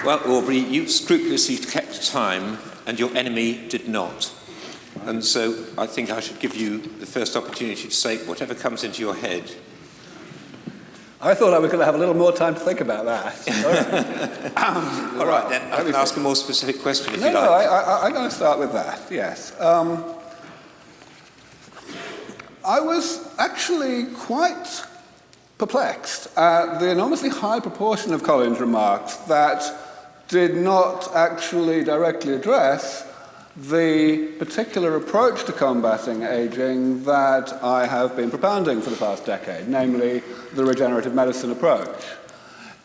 Well, Aubrey, you scrupulously kept time, and your enemy did not. And so I think I should give you the first opportunity to say whatever comes into your head. I thought I was going to have a little more time to think about that. All right, then I can ask a more specific question if you like. No, I'm going to start with that, yes. I was actually quite perplexed at the enormously high proportion of Colin's remarks that did not actually directly address the particular approach to combating aging that I have been propounding for the past decade, namely the regenerative medicine approach.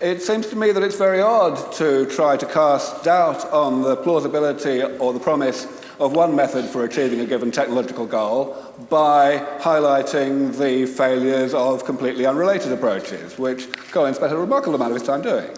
It seems to me that it's very odd to try to cast doubt on the plausibility or the promise of one method for achieving a given technological goal by highlighting the failures of completely unrelated approaches, which Colin spent a remarkable amount of his time doing.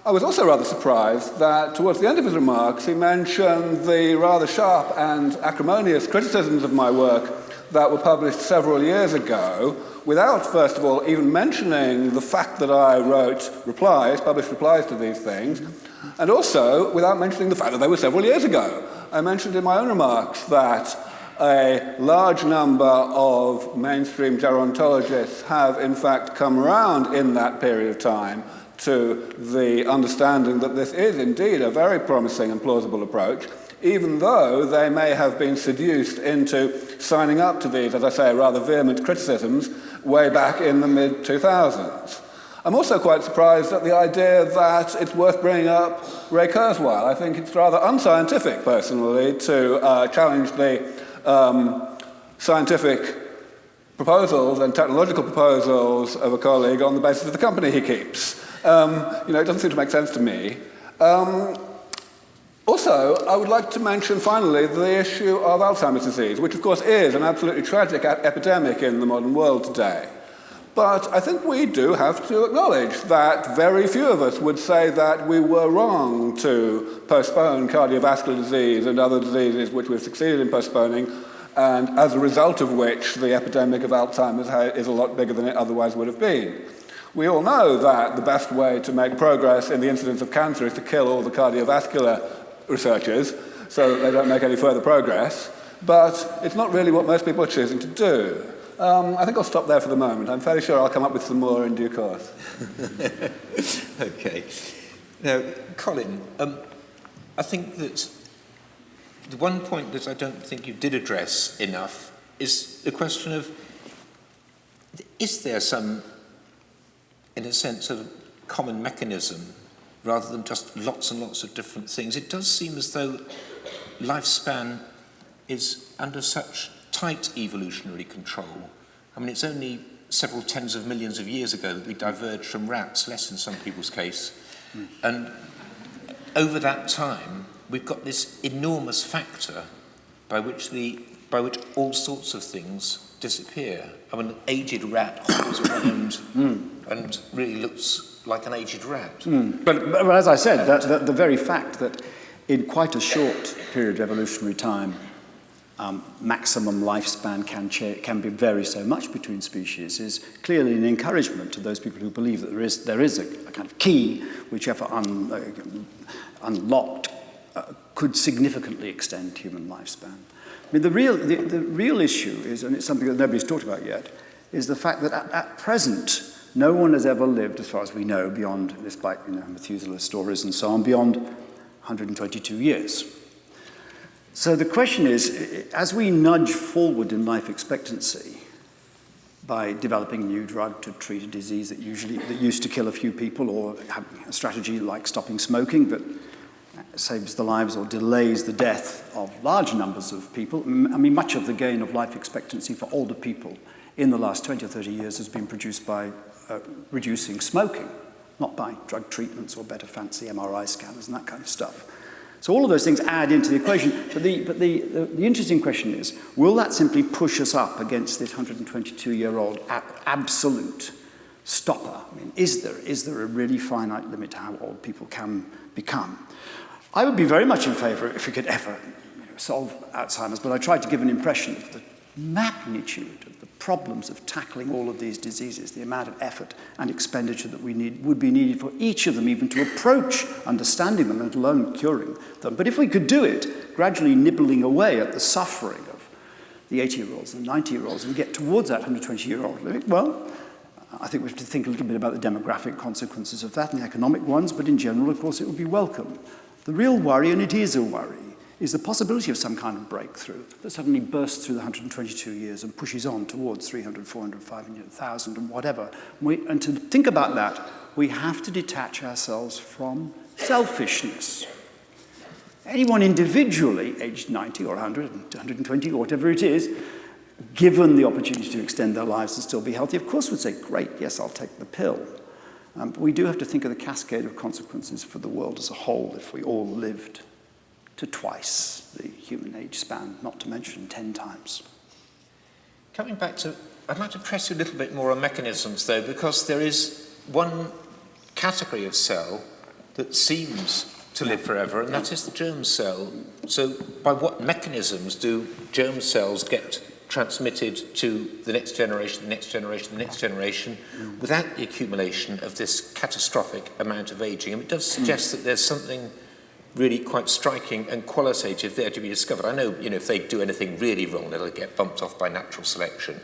I was also rather surprised that towards the end of his remarks he mentioned the rather sharp and acrimonious criticisms of my work that were published several years ago, without, first of all, even mentioning the fact that I wrote replies, published replies to these things, and also without mentioning the fact that they were several years ago. I mentioned in my own remarks that a large number of mainstream gerontologists have in fact come around in that period of time to the understanding that this is indeed a very promising and plausible approach, even though they may have been seduced into signing up to these, as I say, rather vehement criticisms way back in the mid-2000s. I'm also quite surprised at the idea that it's worth bringing up Ray Kurzweil. I think it's rather unscientific, personally, to challenge the scientific proposals and technological proposals of a colleague on the basis of the company he keeps. It doesn't seem to make sense to me. Also, I would like to mention, finally, the issue of Alzheimer's disease, which, of course, is an absolutely tragic epidemic in the modern world today. But I think we do have to acknowledge that very few of us would say that we were wrong to postpone cardiovascular disease and other diseases which we've succeeded in postponing, and as a result of which the epidemic of Alzheimer's is a lot bigger than it otherwise would have been. We all know that the best way to make progress in the incidence of cancer is to kill all the cardiovascular researchers so that they don't make any further progress, but it's not really what most people are choosing to do. I think I'll stop there for the moment. I'm fairly sure I'll come up with some more in due course. Okay. Now, Colin, I think that the one point that I don't think you did address enough is the question of, is there some, in a sense, of common mechanism rather than just lots and lots of different things? It does seem as though lifespan is under such tight evolutionary control. I mean, it's only several tens of millions of years ago that we diverged from rats, less in some people's case. And over that time, we've got this enormous factor by which all sorts of things disappear. I mean, an aged rat hops around and really looks like an aged rat. But as I said, the very fact that in quite a short period of evolutionary time, maximum lifespan can vary so much between species is clearly an encouragement to those people who believe that there is a kind of key which, if unlocked, could significantly extend human lifespan. I mean, the real issue is, and it's something that nobody's talked about yet, is the fact that at present, no one has ever lived, as far as we know, beyond, despite Methuselah's stories and so on, beyond 122 years. So the question is, as we nudge forward in life expectancy by developing a new drug to treat a disease that used to kill a few people, or have a strategy like stopping smoking that saves the lives or delays the death of large numbers of people. I mean, much of the gain of life expectancy for older people in the last 20 or 30 years has been produced by reducing smoking, not by drug treatments or better fancy MRI scanners and that kind of stuff. So all of those things add into the equation. But the interesting question is, will that simply push us up against this 122-year-old absolute stopper? I mean, is there a really finite limit to how old people can become? I would be very much in favour if we could ever solve Alzheimer's, but I tried to give an impression of the magnitude of the problems of tackling all of these diseases, the amount of effort and expenditure that would be needed for each of them, even to approach understanding them, let alone curing them. But if we could do it, gradually nibbling away at the suffering of the 80-year-olds and the 90-year-olds and get towards that 120-year-old living, well, I think we have to think a little bit about the demographic consequences of that and the economic ones, but in general, of course, it would be welcome. The real worry, and it is a worry, is the possibility of some kind of breakthrough that suddenly bursts through the 122 years and pushes on towards 300, 400, 500, 1,000 and whatever. And to think about that, we have to detach ourselves from selfishness. Anyone individually, aged 90 or 100, 120 or whatever it is, given the opportunity to extend their lives and still be healthy, of course would say, great, yes, I'll take the pill. But we do have to think of the cascade of consequences for the world as a whole if we all lived to twice the human age span, not to mention 10 times. Coming back to, I'd like to press you a little bit more on mechanisms, though, because there is one category of cell that seems to live forever, and that is the germ cell. So by what mechanisms do germ cells get transmitted to the next generation, the next generation, the next generation, without the accumulation of this catastrophic amount of aging? And it does suggest that there's something really quite striking and qualitative there to be discovered. I know, if they do anything really wrong, they'll get bumped off by natural selection.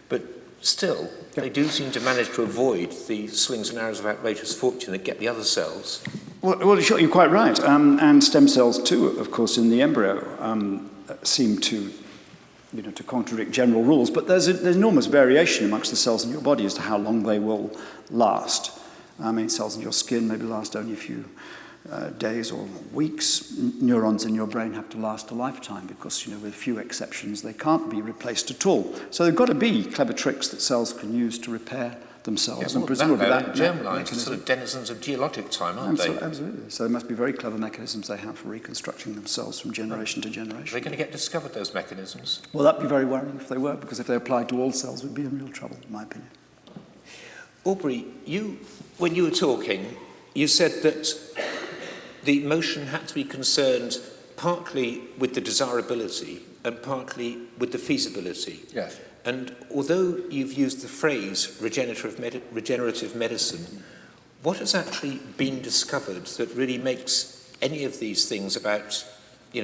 But still, they do seem to manage to avoid the slings and arrows of outrageous fortune that get the other cells. Well, sure, you're quite right. And stem cells, too, of course, in the embryo, seem to contradict general rules. But there's enormous variation amongst the cells in your body as to how long they will last. I mean, cells in your skin maybe last only a few days or weeks. Neurons in your brain have to last a lifetime because, with few exceptions, they can't be replaced at all. So there've got to be clever tricks that cells can use to repair themselves. And presumably that germlines are sort of denizens of geologic time, aren't they? Absolutely. So there must be very clever mechanisms they have for reconstructing themselves from generation to generation. Are they going to get discovered, those mechanisms? Well, that'd be very worrying if they were, because if they applied to all cells, we'd be in real trouble, in my opinion. Aubrey, when you were talking, you said that the motion had to be concerned partly with the desirability and partly with the feasibility. Yes. And although you've used the phrase regenerative medicine, what has actually been discovered that really makes any of these things about,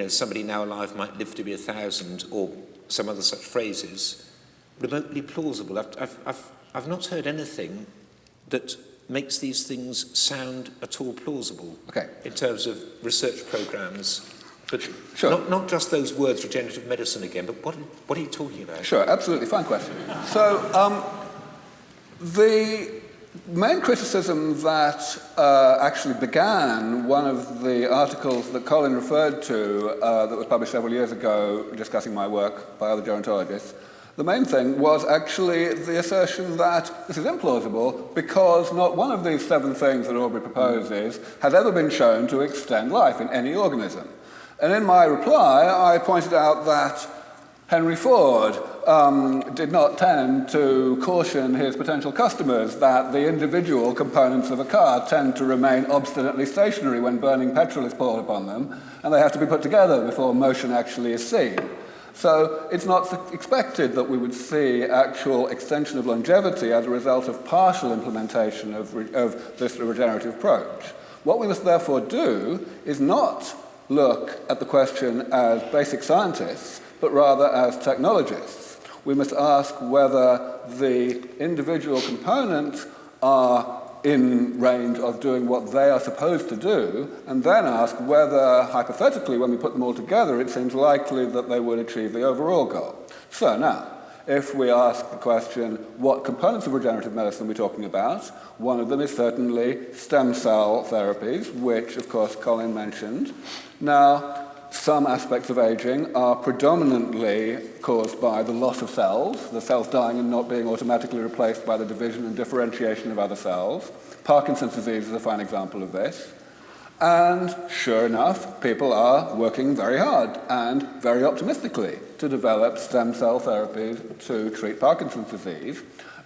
somebody now alive might live to be 1,000 or some other such phrases remotely plausible? I've not heard anything that makes these things sound at all plausible in terms of research programs. But sure. Not just those words, regenerative medicine again, but what are you talking about? Sure, absolutely, fine question. So the main criticism that actually began one of the articles that Colin referred to that was published several years ago discussing my work by other gerontologists, the main thing was actually the assertion that this is implausible because not one of these 7 things that Aubrey proposes has ever been shown to extend life in any organism. And in my reply, I pointed out that Henry Ford did not tend to caution his potential customers that the individual components of a car tend to remain obstinately stationary when burning petrol is poured upon them, and they have to be put together before motion actually is seen. So it's not expected that we would see actual extension of longevity as a result of partial implementation of this regenerative approach. What we must therefore do is not look at the question as basic scientists, but rather as technologists. We must ask whether the individual components are in range of doing what they are supposed to do, and then ask whether, hypothetically, when we put them all together, it seems likely that they would achieve the overall goal. So now, if we ask the question, what components of regenerative medicine are we talking about? One of them is certainly stem cell therapies, which, of course, Colin mentioned. Now, some aspects of aging are predominantly caused by the loss of cells, the cells dying and not being automatically replaced by the division and differentiation of other cells. Parkinson's disease is a fine example of this. And sure enough, people are working very hard and very optimistically to develop stem cell therapies to treat Parkinson's disease.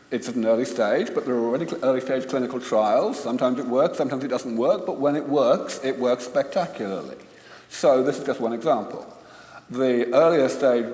It's at an early stage, but there are already early stage clinical trials. Sometimes it works, sometimes it doesn't work, but when it works spectacularly. So this is just one example. The earlier stage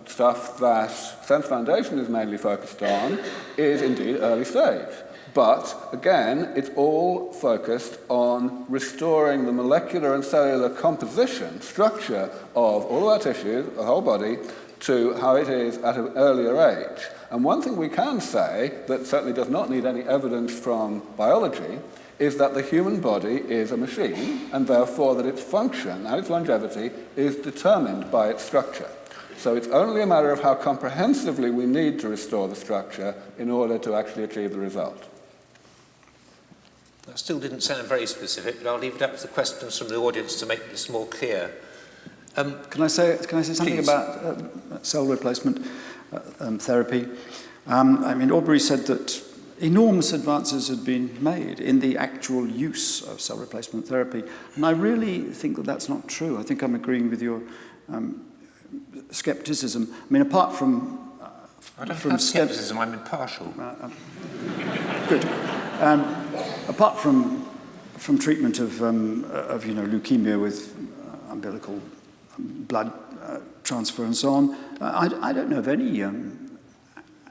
stuff that Sense Foundation is mainly focused on is indeed early stage. But, again, it's all focused on restoring the molecular and cellular composition, structure of all of our tissues, the whole body, to how it is at an earlier age. And one thing we can say that certainly does not need any evidence from biology is that the human body is a machine, and therefore that its function and its longevity is determined by its structure. So it's only a matter of how comprehensively we need to restore the structure in order to actually achieve the result. That still didn't sound very specific, but I'll leave it up to the questions from the audience to make this more clear. Can I say something please. about cell replacement therapy? I mean, Aubrey said that enormous advances had been made in the actual use of cell replacement therapy, and I really think that that's not true. I think I'm agreeing with your skepticism. I mean, apart from I don't have skepticism, I'm impartial. Good. Apart from treatment of leukemia with umbilical blood transfer and so on, I don't know of any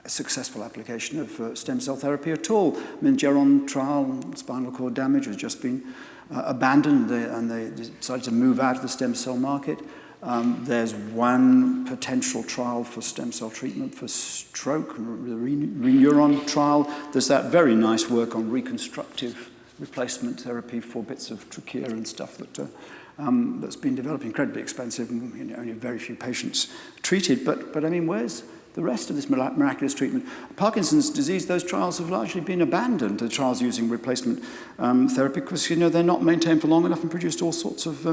successful application of stem cell therapy at all. I mean, Germ trial, spinal cord damage, has just been abandoned, and they decided to move out of the stem cell market. There's one potential trial for stem cell treatment for stroke, the Reneuron trial. There's that very nice work on reconstructive replacement therapy for bits of trachea and stuff that's been developed, incredibly expensive, and only very few patients treated. But I mean, where's the rest of this miraculous treatment? Parkinson's disease, those trials have largely been abandoned, the trials using replacement therapy, because they're not maintained for long enough and produced all sorts of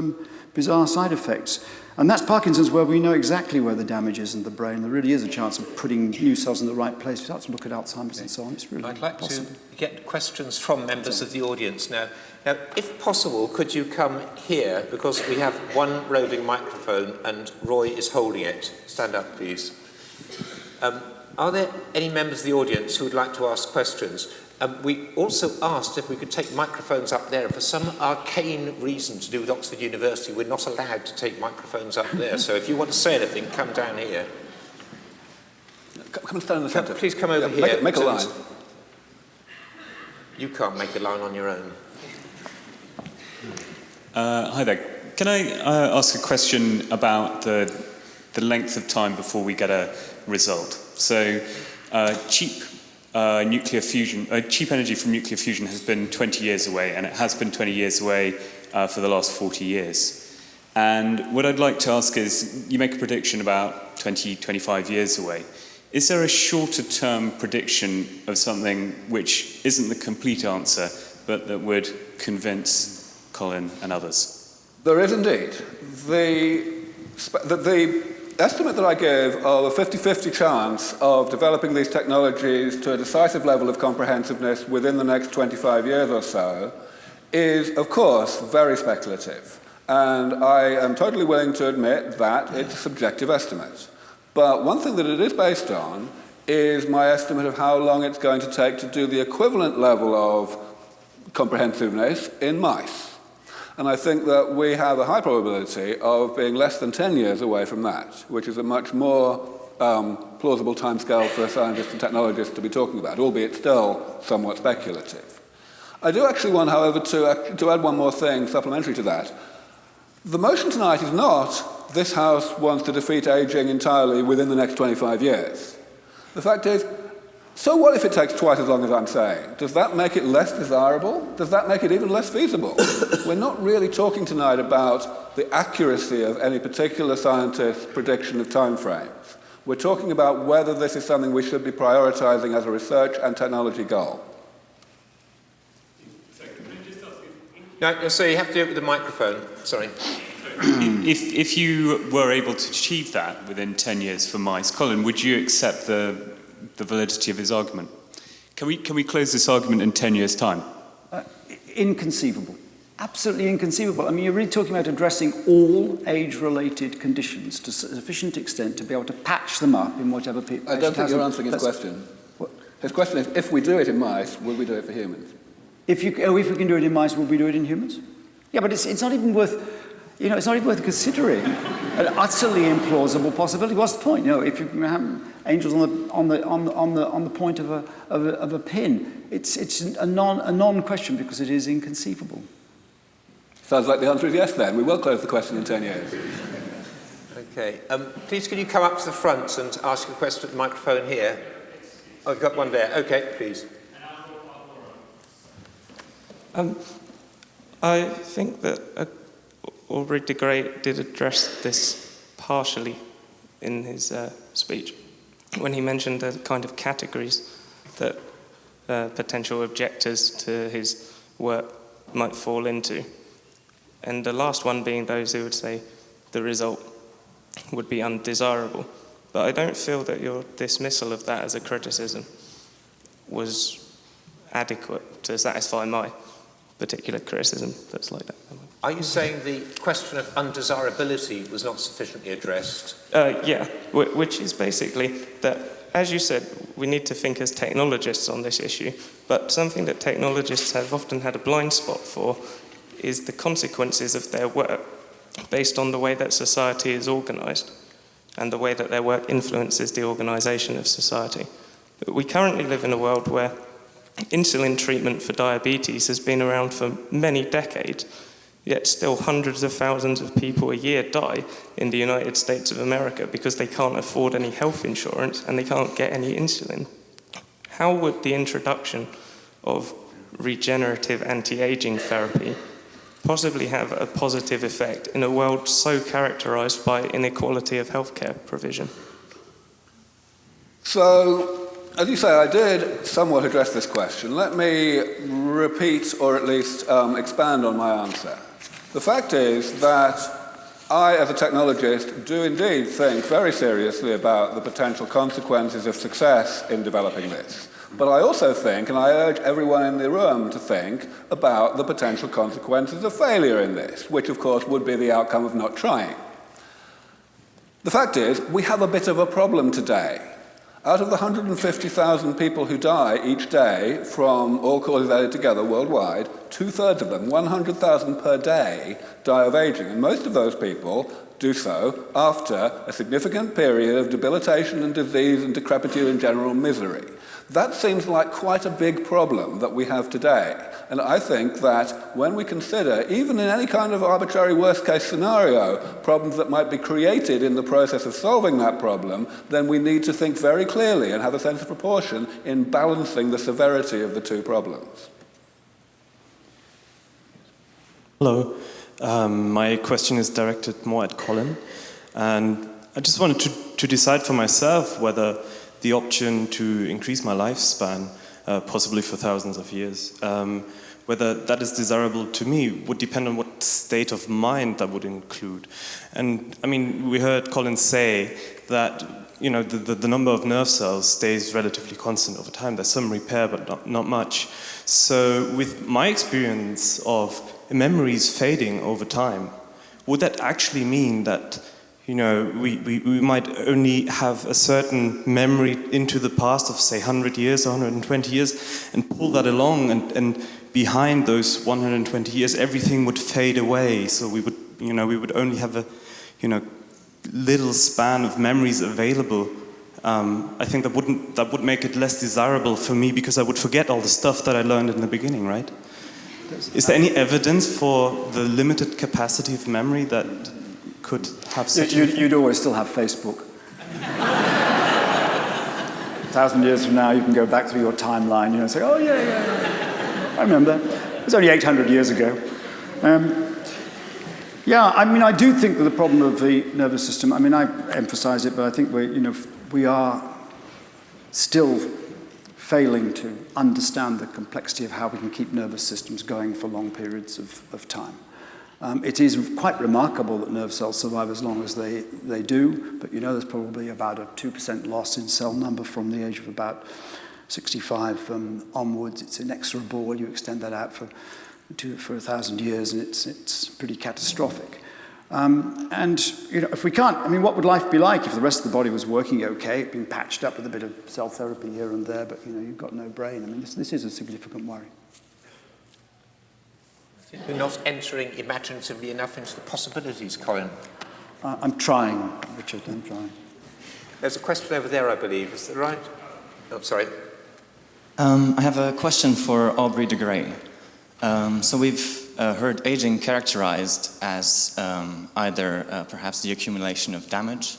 bizarre side effects. And that's Parkinson's, where we know exactly where the damage is in the brain. There really is a chance of putting new cells in the right place. We start to look at Alzheimer's and so on. It's really I'd like possible. to get questions from members of the audience now. Now, if possible, could you come here, because we have one roving microphone and Roy is holding it. Stand up, please. Are there any members of the audience who would like to ask questions? We also asked if we could take microphones up there. For some arcane reason to do with Oxford University, we're not allowed to take microphones up there. So if you want to say anything, come down here. Come and stand in the centre. Please come over here. Make a line. You can't make a line on your own. Hi there. Can I ask a question about the length of time before we get a result? So cheap energy from nuclear fusion has been 20 years away, and it has been 20 years away for the last 40 years. And what I'd like to ask is, you make a prediction about 20, 25 years away. Is there a shorter term prediction of something which isn't the complete answer, but that would convince Colin and others? There is indeed. The estimate that I gave of a 50-50 chance of developing these technologies to a decisive level of comprehensiveness within the next 25 years or so is, of course, very speculative. And I am totally willing to admit that it's a subjective estimate. But one thing that it is based on is my estimate of how long it's going to take to do the equivalent level of comprehensiveness in mice. And I think that we have a high probability of being less than 10 years away from that, which is a much more plausible timescale for scientists and technologists to be talking about, albeit still somewhat speculative. I do actually want, however, to add one more thing supplementary to that. The motion tonight is not, this House wants to defeat ageing entirely within the next 25 years. The fact is, so what if it takes twice as long as I'm saying? Does that make it less desirable? Does that make it even less feasible? We're not really talking tonight about the accuracy of any particular scientist's prediction of timeframes. We're talking about whether this is something we should be prioritizing as a research and technology goal. No, so you have to do it with the microphone. Sorry. If you were able to achieve that within 10 years for mice, Colin, would you accept the validity of his argument? Can we close this argument in 10 years' time? Inconceivable. Absolutely inconceivable. I mean, you're really talking about addressing all age-related conditions to a sufficient extent to be able to patch them up in whatever people. I don't think you're answering his question. What? His question is, if we do it in mice, will we do it for humans? If we can do it in mice, will we do it in humans? Yeah, but it's not even worth... it's not even worth considering an utterly implausible possibility. What's the point? If you have angels on the point of a pin, it's a non-question because it is inconceivable. Sounds like the answer is yes, then. We will close the question in 10 years. Okay. Please, can you come up to the front and ask a question at the microphone here? Oh, you've got one there. Okay, please. I think that Aubrey de Grey did address this partially in his speech when he mentioned the kind of categories that potential objectors to his work might fall into. And the last one being those who would say the result would be undesirable. But I don't feel that your dismissal of that as a criticism was adequate to satisfy my particular criticism that's like that. Are you saying the question of undesirability was not sufficiently addressed? Yeah, which is basically that, as you said, we need to think as technologists on this issue, but something that technologists have often had a blind spot for is the consequences of their work based on the way that society is organised and the way that their work influences the organisation of society. We currently live in a world where insulin treatment for diabetes has been around for many decades, yet still hundreds of thousands of people a year die in the United States of America because they can't afford any health insurance and they can't get any insulin. How would the introduction of regenerative anti-aging therapy possibly have a positive effect in a world so characterized by inequality of healthcare provision? So, as you say, I did somewhat address this question. Let me repeat or at least expand on my answer. The fact is that I, as a technologist, do indeed think very seriously about the potential consequences of success in developing this. But I also think, and I urge everyone in the room to think, about the potential consequences of failure in this, which of course would be the outcome of not trying. The fact is, we have a bit of a problem today. Out of the 150,000 people who die each day from all causes added together worldwide, 2/3 of them, 100,000 per day, die of aging. And most of those people do so after a significant period of debilitation and disease and decrepitude and general misery. That seems like quite a big problem that we have today. And I think that when we consider, even in any kind of arbitrary worst-case scenario, problems that might be created in the process of solving that problem, then we need to think very clearly and have a sense of proportion in balancing the severity of the two problems. Hello. My question is directed more at Colin. And I just wanted to decide for myself whether the option to increase my lifespan, possibly for thousands of years, whether that is desirable to me would depend on what state of mind that would include. And I mean, we heard Colin say that the number of nerve cells stays relatively constant over time. There's some repair, but not much. So with my experience of memories fading over time, would that actually mean that we might only have a certain memory into the past of, say, 100 years or 120 years and pull that along, and behind those 120 years, everything would fade away. So we would only have a, little span of memories available. I think that would make it less desirable for me because I would forget all the stuff that I learned in the beginning, right? Is there any evidence for the limited capacity of memory that could have such... You'd always still have Facebook. 1,000 years from now, you can go back through your timeline, and say, oh, yeah, I remember. It was only 800 years ago. I do think that the problem of the nervous system, I emphasize it, but I think we are still failing to understand the complexity of how we can keep nervous systems going for long periods of time. It is quite remarkable that nerve cells survive as long as they do, but there's probably about a 2% loss in cell number from the age of about 65 onwards. It's inexorable. You extend that out for 1,000 years, and it's pretty catastrophic. If we can't, what would life be like if the rest of the body was working okay, being patched up with a bit of cell therapy here and there, but you've got no brain? This is a significant worry. You're not entering imaginatively enough into the possibilities, Colin. I'm trying, Richard, I'm trying. There's a question over there, I believe. Is that right? Oh, sorry. I have a question for Aubrey de Grey. So we've heard aging characterized as either perhaps the accumulation of damage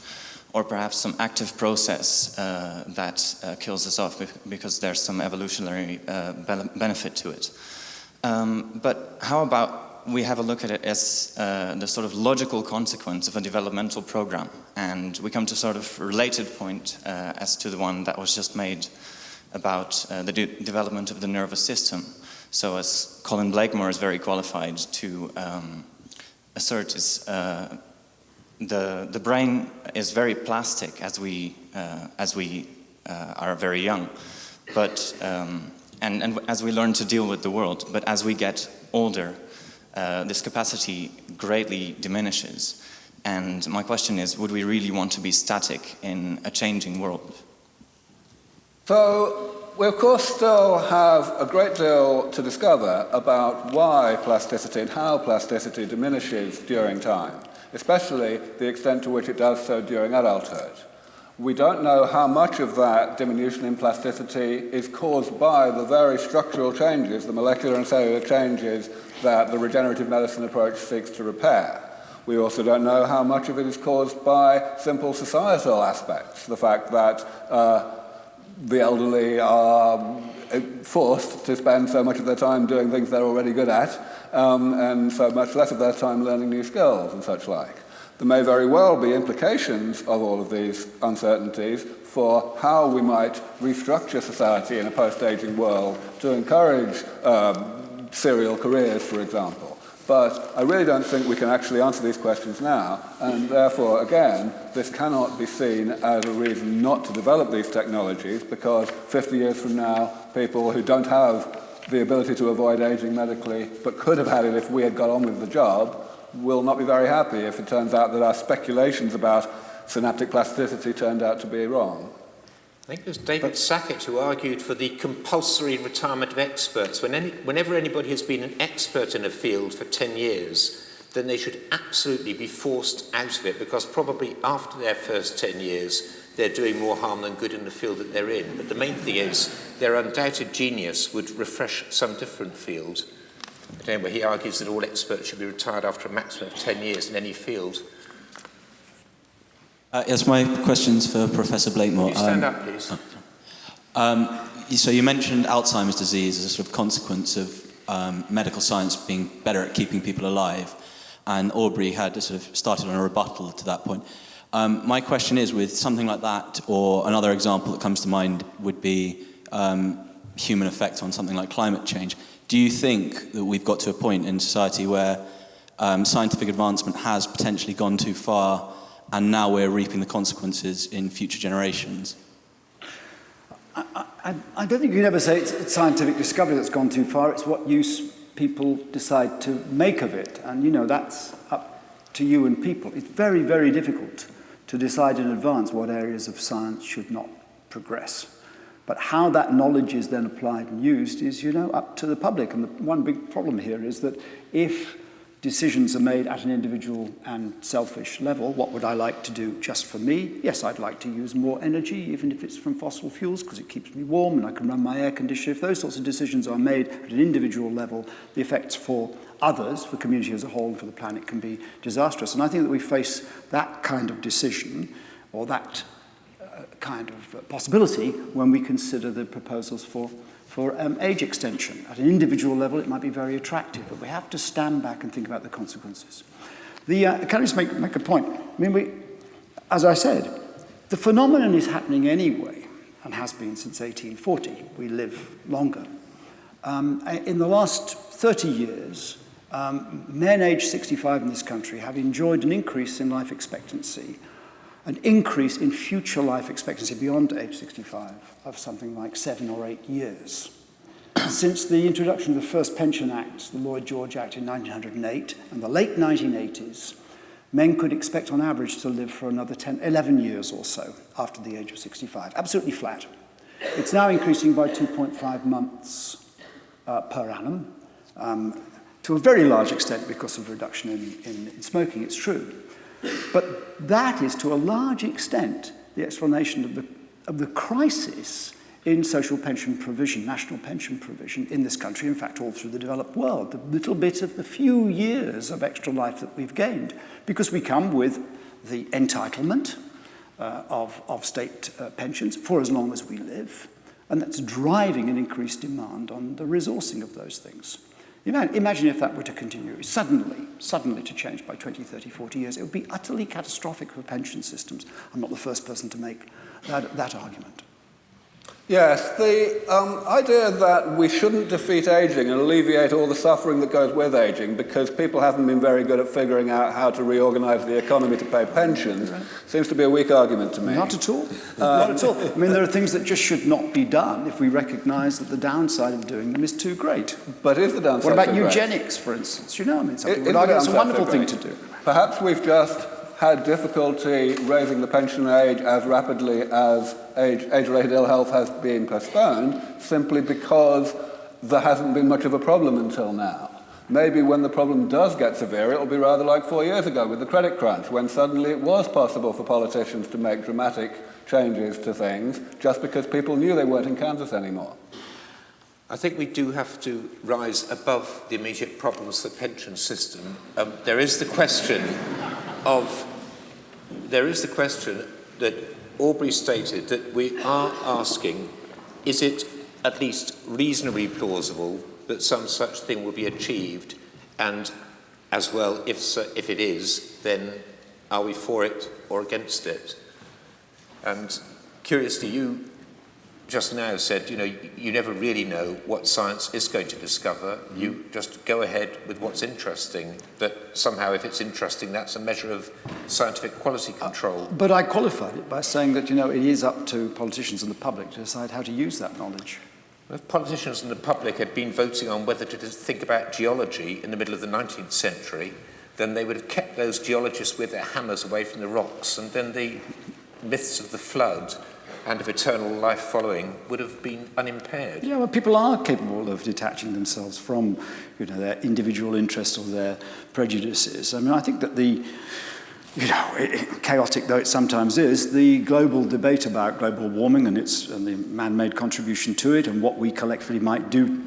or perhaps some active process that kills us off because there's some evolutionary benefit to it. But how about we have a look at it as the sort of logical consequence of a developmental program, and we come to sort of a related point as to the one that was just made about the development of the nervous system. So as Colin Blakemore is very qualified to assert, is the brain is very plastic as we are very young, but and as we learn to deal with the world. But as we get older, this capacity greatly diminishes. And my question is, would we really want to be static in a changing world? So we of course still have a great deal to discover about why plasticity and how plasticity diminishes during time, especially the extent to which it does so during adulthood. We don't know how much of that diminution in plasticity is caused by the very structural changes, the molecular and cellular changes that the regenerative medicine approach seeks to repair. We also don't know how much of it is caused by simple societal aspects, the fact that the elderly are forced to spend so much of their time doing things they're already good at, and so much less of their time learning new skills and such like. There may very well be implications of all of these uncertainties for how we might restructure society in a post-aging world to encourage serial careers, for example. But I really don't think we can actually answer these questions now, and therefore, again, this cannot be seen as a reason not to develop these technologies, because 50 years from now, people who don't have the ability to avoid aging medically, but could have had it if we had got on with the job, will not be very happy if it turns out that our speculations about synaptic plasticity turned out to be wrong. I think it was David Sackett who argued for the compulsory retirement of experts. Whenever anybody has been an expert in a field for 10 years, then they should absolutely be forced out of it, because probably after their first 10 years, they're doing more harm than good in the field that they're in. But the main thing is their undoubted genius would refresh some different field. But anyway, he argues that all experts should be retired after a maximum of 10 years in any field. Yes, my question's for Professor Blakemore. Can you stand up, please? So you mentioned Alzheimer's disease as a sort of consequence of medical science being better at keeping people alive, and Aubrey had sort of started on a rebuttal to that point. My question is, with something like that, or another example that comes to mind would be human effect on something like climate change. Do you think that we've got to a point in society where scientific advancement has potentially gone too far, and now we're reaping the consequences in future generations? I don't think you can ever say it's scientific discovery that's gone too far. It's what use people decide to make of it. And, you know, that's up to you and people. It's very, very difficult to decide in advance what areas of science should not progress. But how that knowledge is then applied and used is, you know, up to the public. And the one big problem here is that if decisions are made at an individual and selfish level, what would I like to do just for me? Yes, I'd like to use more energy, even if it's from fossil fuels, because it keeps me warm and I can run my air conditioner. If those sorts of decisions are made at an individual level, the effects for others, for community as a whole, and for the planet can be disastrous. And I think that we face that kind of decision, or that kind of possibility, when we consider the proposals for age extension. At an individual level, it might be very attractive, but we have to stand back and think about the consequences. Can I just make a point? I mean, as I said, the phenomenon is happening anyway, and has been since 1840. We live longer. In the last 30 years, men aged 65 in this country have enjoyed an increase in life expectancy, an increase in future life expectancy beyond age 65 of something like 7 or 8 years. Since the introduction of the first Pension Act, the Lloyd George Act in 1908, and the late 1980s, men could expect on average to live for another 11 years or so after the age of 65. Absolutely flat. It's now increasing by 2.5 months per annum, to a very large extent because of reduction in smoking, it's true. But that is to a large extent the explanation of the crisis in social pension provision, national pension provision in this country, in fact all through the developed world, the little bit of the few years of extra life that we've gained, because we come with the entitlement of state pensions for as long as we live, and that's driving an increased demand on the resourcing of those things. Imagine if that were to continue, suddenly to change by 20, 30, 40 years. It would be utterly catastrophic for pension systems. I'm not the first person to make that argument. Yes, the idea that we shouldn't defeat ageing and alleviate all the suffering that goes with ageing because people haven't been very good at figuring out how to reorganize the economy to pay pensions seems to be a weak argument to me. Not at all. Not at all. I mean, there are things that just should not be done if we recognize that the downside of doing them is too great. But is the downside What about too eugenics, for instance? You know, I mean, something great? it's a wonderful thing to do. Perhaps we've just had difficulty raising the pension age as rapidly as age-related ill health has been postponed, simply because there hasn't been much of a problem until now. Maybe when the problem does get severe, it'll be rather like 4 years ago with the credit crunch, when suddenly it was possible for politicians to make dramatic changes to things just because people knew they weren't in Kansas anymore. I think we do have to rise above the immediate problems of the pension system. There is the question that Aubrey stated that we are asking, is it at least reasonably plausible that some such thing will be achieved? And as well, if it is, then are we for it or against it? And curiously, you just now said, you never really know what science is going to discover. You just go ahead with what's interesting. That somehow, if it's interesting, that's a measure of scientific quality control. But I qualified it by saying that, it is up to politicians and the public to decide how to use that knowledge. If politicians and the public had been voting on whether to think about geology in the middle of the 19th century, then they would have kept those geologists with their hammers away from the rocks, and then the myths of the flood and of eternal life following would have been unimpaired. Yeah, well, people are capable of detaching themselves from, their individual interests or their prejudices. I mean, I think that chaotic though it sometimes is, the global debate about global warming and the man-made contribution to it and what we collectively might do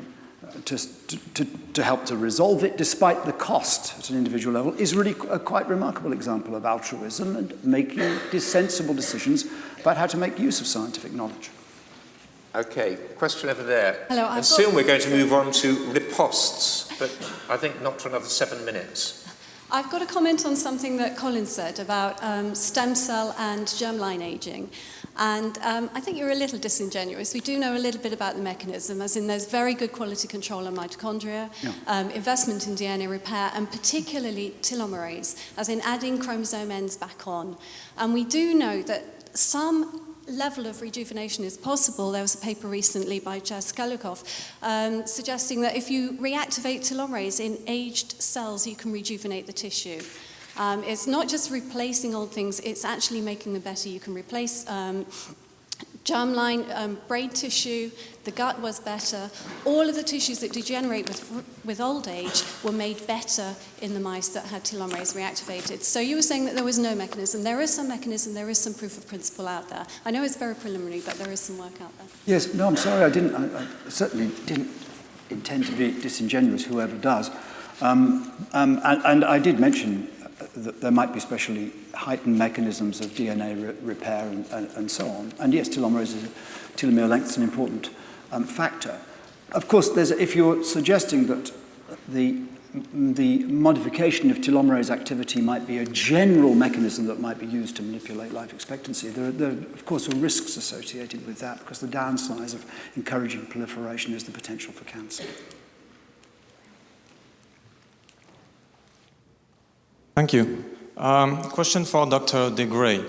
to help to resolve it, despite the cost at an individual level, is really a quite remarkable example of altruism and making sensible decisions about how to make use of scientific knowledge. Okay, question over there. Hello, and soon we're going to move on to ripostes, but I think not for another 7 minutes. I've got a comment on something that Colin said about stem cell and germline aging. And I think you're a little disingenuous. We do know a little bit about the mechanism, as in there's very good quality control of mitochondria, investment in DNA repair, and particularly telomerase, as in adding chromosome ends back on. And we do know that some level of rejuvenation is possible. There was a paper recently by Jaskalukov suggesting that if you reactivate telomerase in aged cells, you can rejuvenate the tissue. It's not just replacing old things, it's actually making them better. You can replace germline, brain tissue, the gut was better. All of the tissues that degenerate with old age were made better in the mice that had telomerase reactivated. So you were saying that there was no mechanism. There is some mechanism, there is some proof of principle out there. I know it's very preliminary, but there is some work out there. Yes, no, I'm sorry, I certainly didn't intend to be disingenuous, whoever does. And I did mention that there might be especially heightened mechanisms of DNA repair and so on. And yes, telomere length is an important factor. Of course, if you're suggesting that the modification of telomerase activity might be a general mechanism that might be used to manipulate life expectancy, there of course are risks associated with that, because the downside of encouraging proliferation is the potential for cancer. Thank you. Question for Dr. de Grey.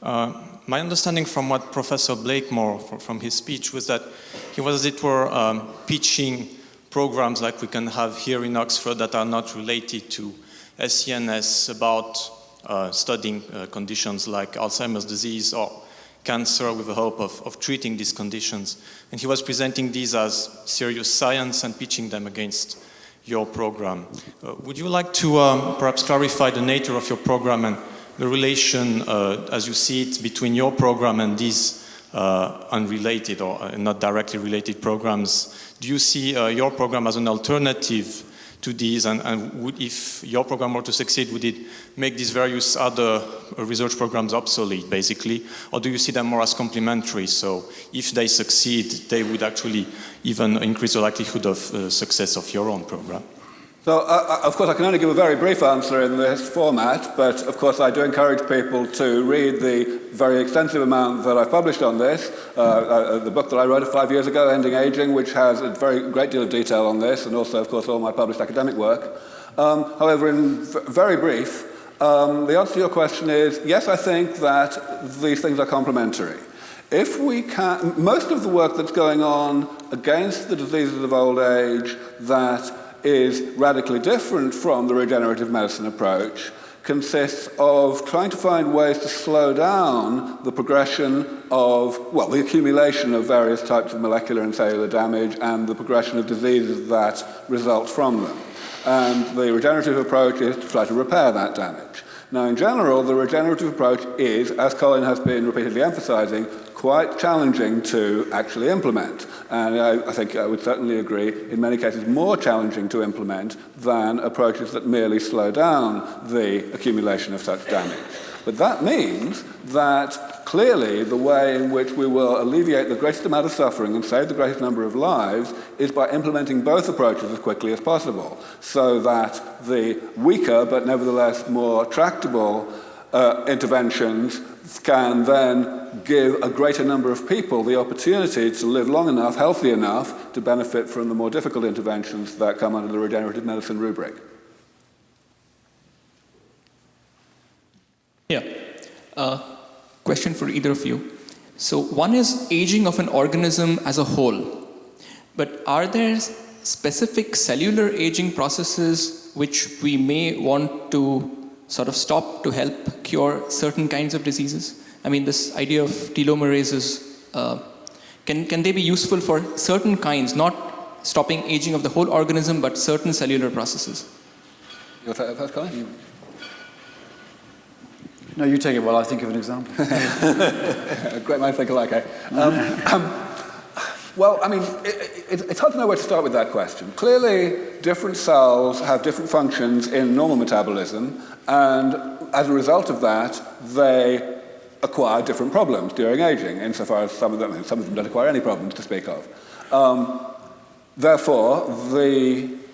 My understanding from what Professor Blakemore, from his speech, was that he was, as it were, pitching programs like we can have here in Oxford that are not related to SCNS about studying conditions like Alzheimer's disease or cancer with the hope of treating these conditions. And he was presenting these as serious science and pitching them against your program. Would you like to perhaps clarify the nature of your program and the relation, as you see it, between your program and these unrelated or not directly related programs? Do you see your program as an alternative to these, and would, if your program were to succeed, would it make these various other research programs obsolete, basically? Or do you see them more as complementary? So if they succeed, they would actually even increase the likelihood of success of your own program? So, of course, I can only give a very brief answer in this format, but of course I do encourage people to read the very extensive amount that I've published on this, the book that I wrote 5 years ago, Ending Aging, which has a very great deal of detail on this, and also, of course, all my published academic work. However, in very brief, the answer to your question is, yes, I think that these things are complementary. If we can, most of the work that's going on against the diseases of old age that is radically different from the regenerative medicine approach consists of trying to find ways to slow down the progression of, well, the accumulation of various types of molecular and cellular damage and the progression of diseases that result from them. And the regenerative approach is to try to repair that damage. Now, in general, the regenerative approach is, as Colin has been repeatedly emphasizing, quite challenging to actually implement. And I think I would certainly agree, in many cases, more challenging to implement than approaches that merely slow down the accumulation of such damage. But that means that clearly the way in which we will alleviate the greatest amount of suffering and save the greatest number of lives is by implementing both approaches as quickly as possible, so that the weaker but nevertheless more tractable interventions can then give a greater number of people the opportunity to live long enough, healthy enough, to benefit from the more difficult interventions that come under the regenerative medicine rubric. Yeah. Question for either of you. So one is aging of an organism as a whole, but are there specific cellular aging processes which we may want to sort of stop to help cure certain kinds of diseases? I mean, this idea of telomerases, can they be useful for certain kinds, not stopping aging of the whole organism, but certain cellular processes? You want to take that first, Colin? No, you take it while I think of an example. Great minds think alike, eh? Well, I mean, it's hard to know where to start with that question. Clearly, different cells have different functions in normal metabolism, and as a result of that, they acquire different problems during aging, insofar as some of them don't acquire any problems to speak of. Therefore, the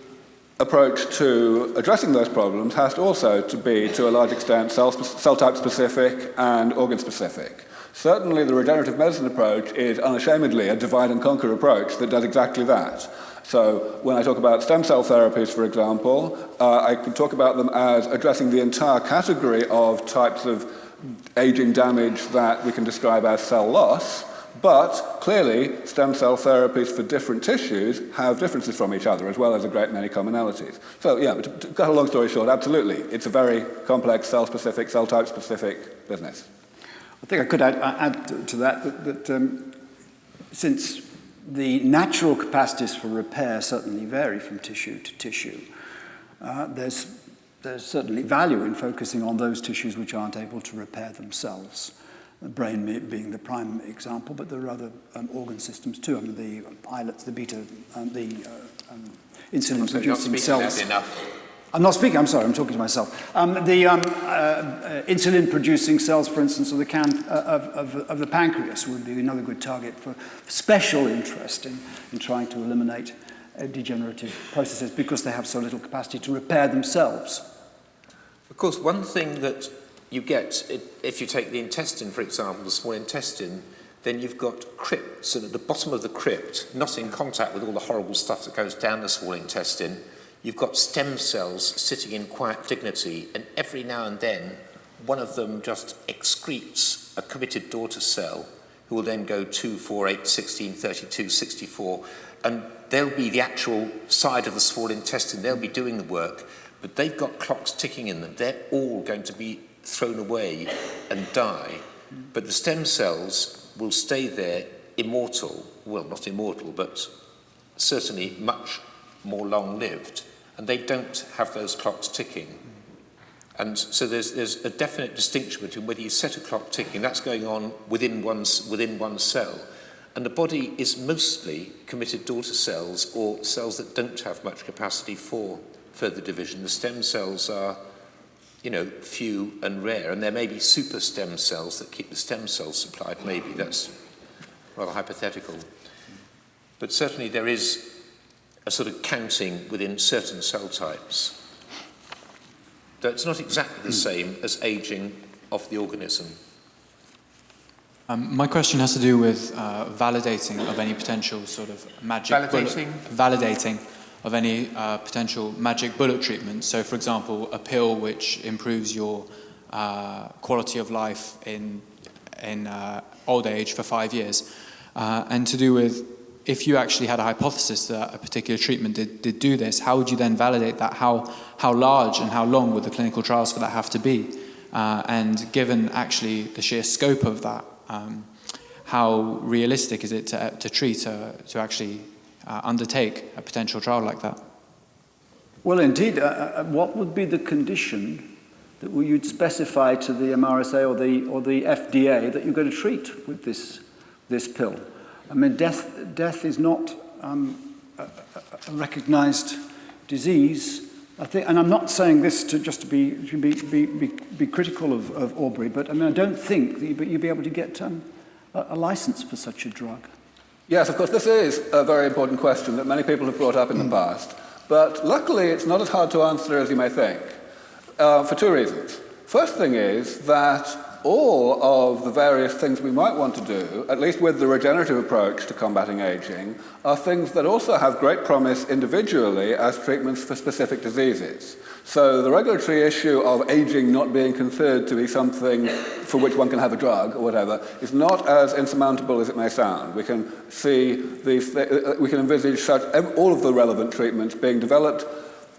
approach to addressing those problems has also to be, to a large extent, cell type specific and organ specific. Certainly, the regenerative medicine approach is unashamedly a divide and conquer approach that does exactly that. So when I talk about stem cell therapies, for example, I can talk about them as addressing the entire category of types of aging damage that we can describe as cell loss, but clearly stem cell therapies for different tissues have differences from each other, as well as a great many commonalities. So yeah, to cut a long story short, absolutely, it's a very complex cell-specific, cell-type-specific business. I think I could add to that since the natural capacities for repair certainly vary from tissue to tissue, there's certainly value in focusing on those tissues which aren't able to repair themselves. The brain being the prime example, but there are other organ systems too. I mean, the islets, the beta, the insulin-producing cells. I'm not speaking, I'm sorry, I'm talking to myself. The insulin-producing cells, for instance, of the pancreas would be another good target for special interest in trying to eliminate degenerative processes because they have so little capacity to repair themselves. Of course, one thing that you get, if you take the intestine, for example, the small intestine, then you've got crypts, and at the bottom of the crypt, not in contact with all the horrible stuff that goes down the small intestine, you've got stem cells sitting in quiet dignity, and every now and then, one of them just excretes a committed daughter cell, who will then go 2, 4, 8, 16, 32, 64, and they'll be the actual side of the small intestine, they'll be doing the work, but they've got clocks ticking in them. They're all going to be thrown away and die, but the stem cells will stay there immortal, well, not immortal, but certainly much more long-lived. and they don't have those clocks ticking. And so there's a definite distinction between whether you set a clock ticking, that's going on within one cell, and the body is mostly committed daughter cells or cells that don't have much capacity for further division. The stem cells are, few and rare, and there may be super stem cells that keep the stem cells supplied. Maybe that's rather hypothetical. But certainly there is a sort of counting within certain cell types. Though it's not exactly the same as aging of the organism. My question has to do with validating of any potential sort of magic validating of any potential magic bullet treatment. So, for example, a pill which improves your quality of life in old age for 5 years, and to do with if you actually had a hypothesis that a particular treatment did do this, how would you then validate that? How large and how long would the clinical trials for that have to be? And given actually the sheer scope of that, how realistic is it to treat, to actually undertake a potential trial like that? Well, indeed, what would be the condition that you'd specify to the MRSA or the FDA that you're going to treat with this pill? I mean, death is not a recognised disease. I think, and I'm not saying this to be critical of Aubrey, but I mean, I don't think that you'd be able to get a license for such a drug. Yes, of course, this is a very important question that many people have brought up in the past. But luckily, it's not as hard to answer as you may think, for two reasons. First thing is that all of the various things we might want to do, at least with the regenerative approach to combating aging, are things that also have great promise individually as treatments for specific diseases. So the regulatory issue of aging not being considered to be something for which one can have a drug or whatever is not as insurmountable as it may sound. We can see we can envisage all of the relevant treatments being developed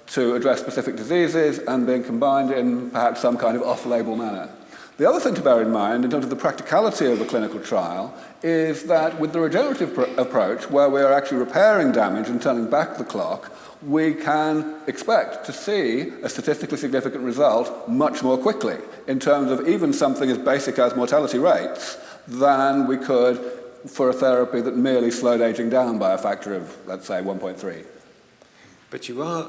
to address specific diseases and being combined in perhaps some kind of off-label manner. The other thing to bear in mind, in terms of the practicality of a clinical trial, is that with the regenerative approach, where we are actually repairing damage and turning back the clock, we can expect to see a statistically significant result much more quickly, in terms of even something as basic as mortality rates, than we could for a therapy that merely slowed aging down by a factor of, let's say, 1.3. But you are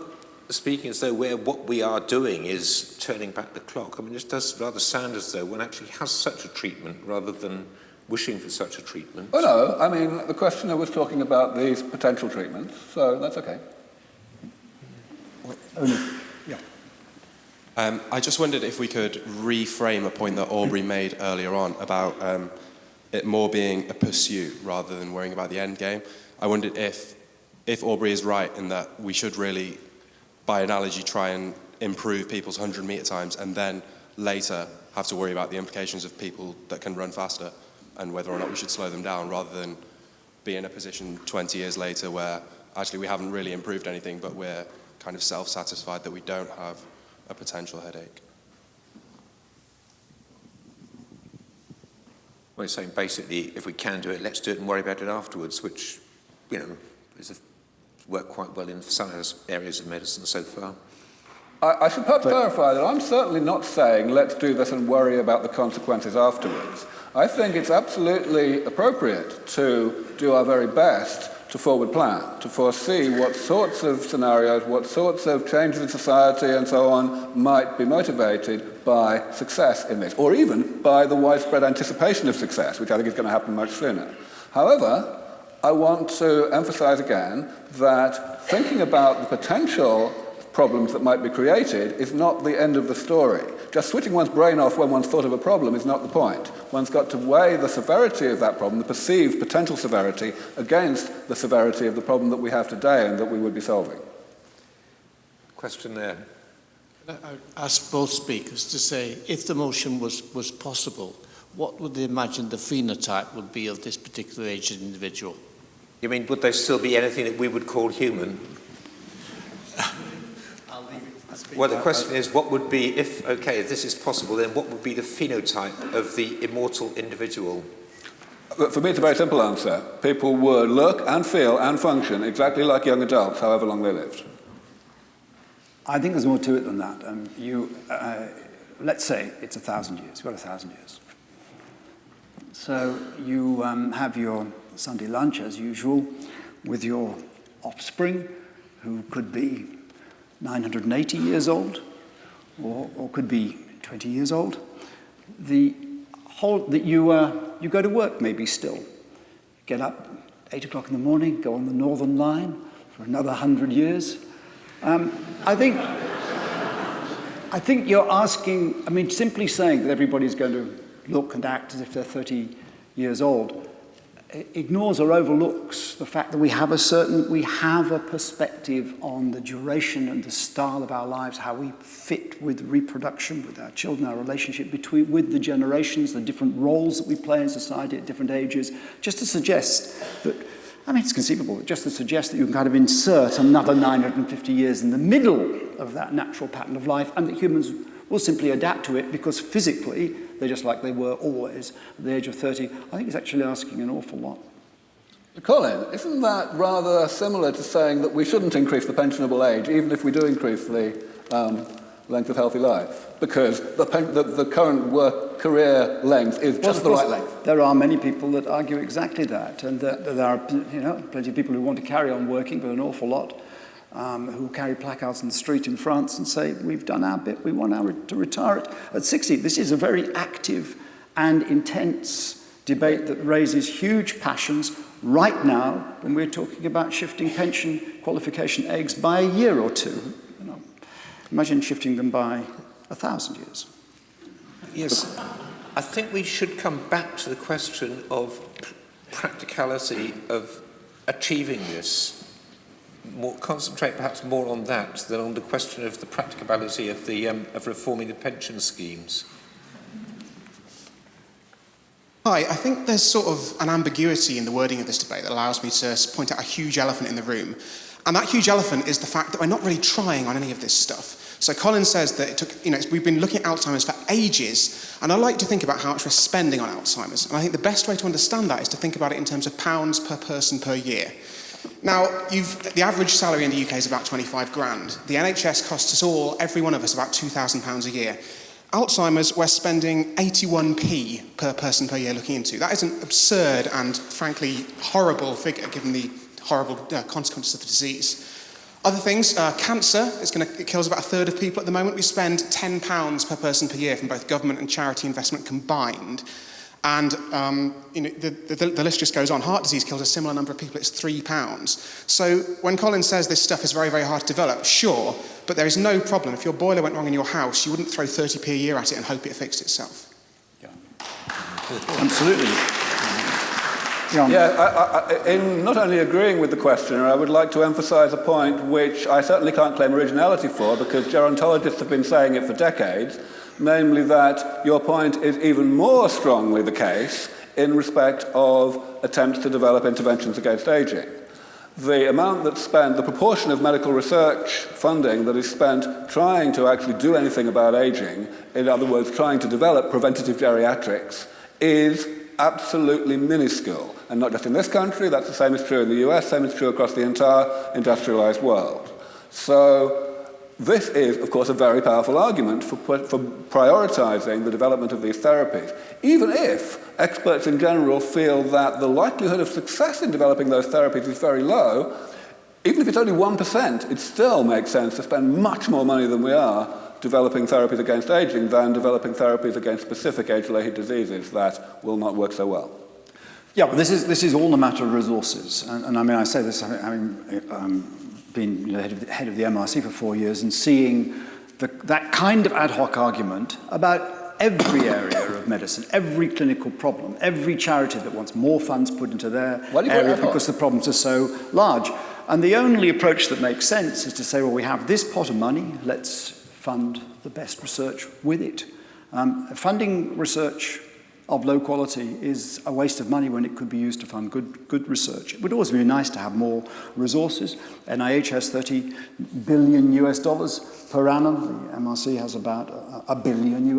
speaking as though what we are doing is turning back the clock. I mean, this does rather sound as though one actually has such a treatment rather than wishing for such a treatment. Oh, no. I mean, the questioner was talking about these potential treatments, so that's okay. Yeah. I just wondered if we could reframe a point that Aubrey made earlier on about it more being a pursuit rather than worrying about the end game. I wondered if Aubrey is right in that we should really, by analogy, try and improve people's 100-metre times and then later have to worry about the implications of people that can run faster and whether or not we should slow them down, rather than be in a position 20 years later where actually we haven't really improved anything, but we're kind of self-satisfied that we don't have a potential headache. Well, you're saying basically, if we can do it, let's do it and worry about it afterwards, which, has worked quite well in some areas of medicine so far. I should perhaps clarify that I'm certainly not saying let's do this and worry about the consequences afterwards. I think it's absolutely appropriate to do our very best to forward plan, to foresee what sorts of scenarios, what sorts of changes in society and so on might be motivated by success in this, or even by the widespread anticipation of success, which I think is going to happen much sooner. However, I want to emphasize again that thinking about the potential problems that might be created is not the end of the story. Just switching one's brain off when one's thought of a problem is not the point. One's got to weigh the severity of that problem, the perceived potential severity, against the severity of the problem that we have today and that we would be solving. Question there. I ask both speakers to say, if the motion was possible, what would they imagine the phenotype would be of this particular aged individual? You mean, would there still be anything that we would call human? Well, the question is, what would be, if this is possible, then what would be the phenotype of the immortal individual? For me, it's a very simple answer. People would look and feel and function exactly like young adults, however long they lived. I think there's more to it than that. Let's say it's 1,000 years. You've got 1,000 years. So you have your Sunday lunch, as usual, with your offspring, who could be 980 years old, or could be 20 years old. You go to work maybe still. Get up 8 o'clock in the morning, go on the Northern Line for another 100 years. I think you're asking, simply saying that everybody's going to look and act as if they're 30 years old ignores or overlooks the fact that we have a perspective on the duration and the style of our lives, how we fit with reproduction, with our children, our relationship with the generations, the different roles that we play in society at different ages, just to suggest that, it's conceivable, but just to suggest that you can kind of insert another 950 years in the middle of that natural pattern of life, and that humans will simply adapt to it because physically they're just like they were always at the age of 30. I think it's actually asking an awful lot. Colin, isn't that rather similar to saying that we shouldn't increase the pensionable age, even if we do increase the length of healthy life? Because the current work career length is just the right length. There are many people that argue exactly that, and there are plenty of people who want to carry on working, but an awful lot who carry placards in the street in France and say, we've done our bit, we want to retire at 60. This is a very active and intense debate that raises huge passions right now when we're talking about shifting pension qualification age by a year or two. Imagine shifting them by 1,000 years. Yes, I think we should come back to the question of practicality of achieving this. Concentrate perhaps more on that than on the question of the practicability of reforming the pension schemes. Hi, I think there's sort of an ambiguity in the wording of this debate that allows me to point out a huge elephant in the room. And that huge elephant is the fact that we're not really trying on any of this stuff. So Colin says that it took, we've been looking at Alzheimer's for ages, and I like to think about how much we're spending on Alzheimer's. And I think the best way to understand that is to think about it in terms of pounds per person per year. Now, the average salary in the UK is about 25 grand. The NHS costs us all, every one of us, about £2,000 a year. Alzheimer's, we're spending 81p per person per year looking into. That is an absurd and, frankly, horrible figure, given the horrible consequences of the disease. Other things, cancer, it kills about a third of people at the moment. We spend £10 per person per year from both government and charity investment combined. And the list just goes on. Heart disease kills a similar number of people. It's £3. So when Colin says this stuff is very, very hard to develop, sure, but there is no problem. If your boiler went wrong in your house, you wouldn't throw 30p a year at it and hope it fixed itself. Yeah. Absolutely. In not only agreeing with the questioner, I would like to emphasise a point which I certainly can't claim originality for, because gerontologists have been saying it for decades, namely that your point is even more strongly the case in respect of attempts to develop interventions against ageing. The amount that's spent, the proportion of medical research funding that is spent trying to actually do anything about ageing, in other words, trying to develop preventative geriatrics, is absolutely minuscule. And not just in this country, that's the same is true in the US, same is true across the entire industrialized world. So this is, of course, a very powerful argument for prioritizing the development of these therapies, even if experts in general feel that the likelihood of success in developing those therapies is very low. Even if it's only 1%, it still makes sense to spend much more money than we are developing therapies against aging than developing therapies against specific age-related diseases that will not work so well. Yeah, well, this is all a matter of resources. And I mean, I say this having been head of the MRC for 4 years and seeing that kind of ad hoc argument about every area of medicine, every clinical problem, every charity that wants more funds put into their area because the problems are so large. And the only approach that makes sense is to say, well, we have this pot of money, let's fund the best research with it. Funding research of low quality is a waste of money when it could be used to fund good research. It would always be nice to have more resources. NIH has $30 billion per annum. The MRC has about $1 billion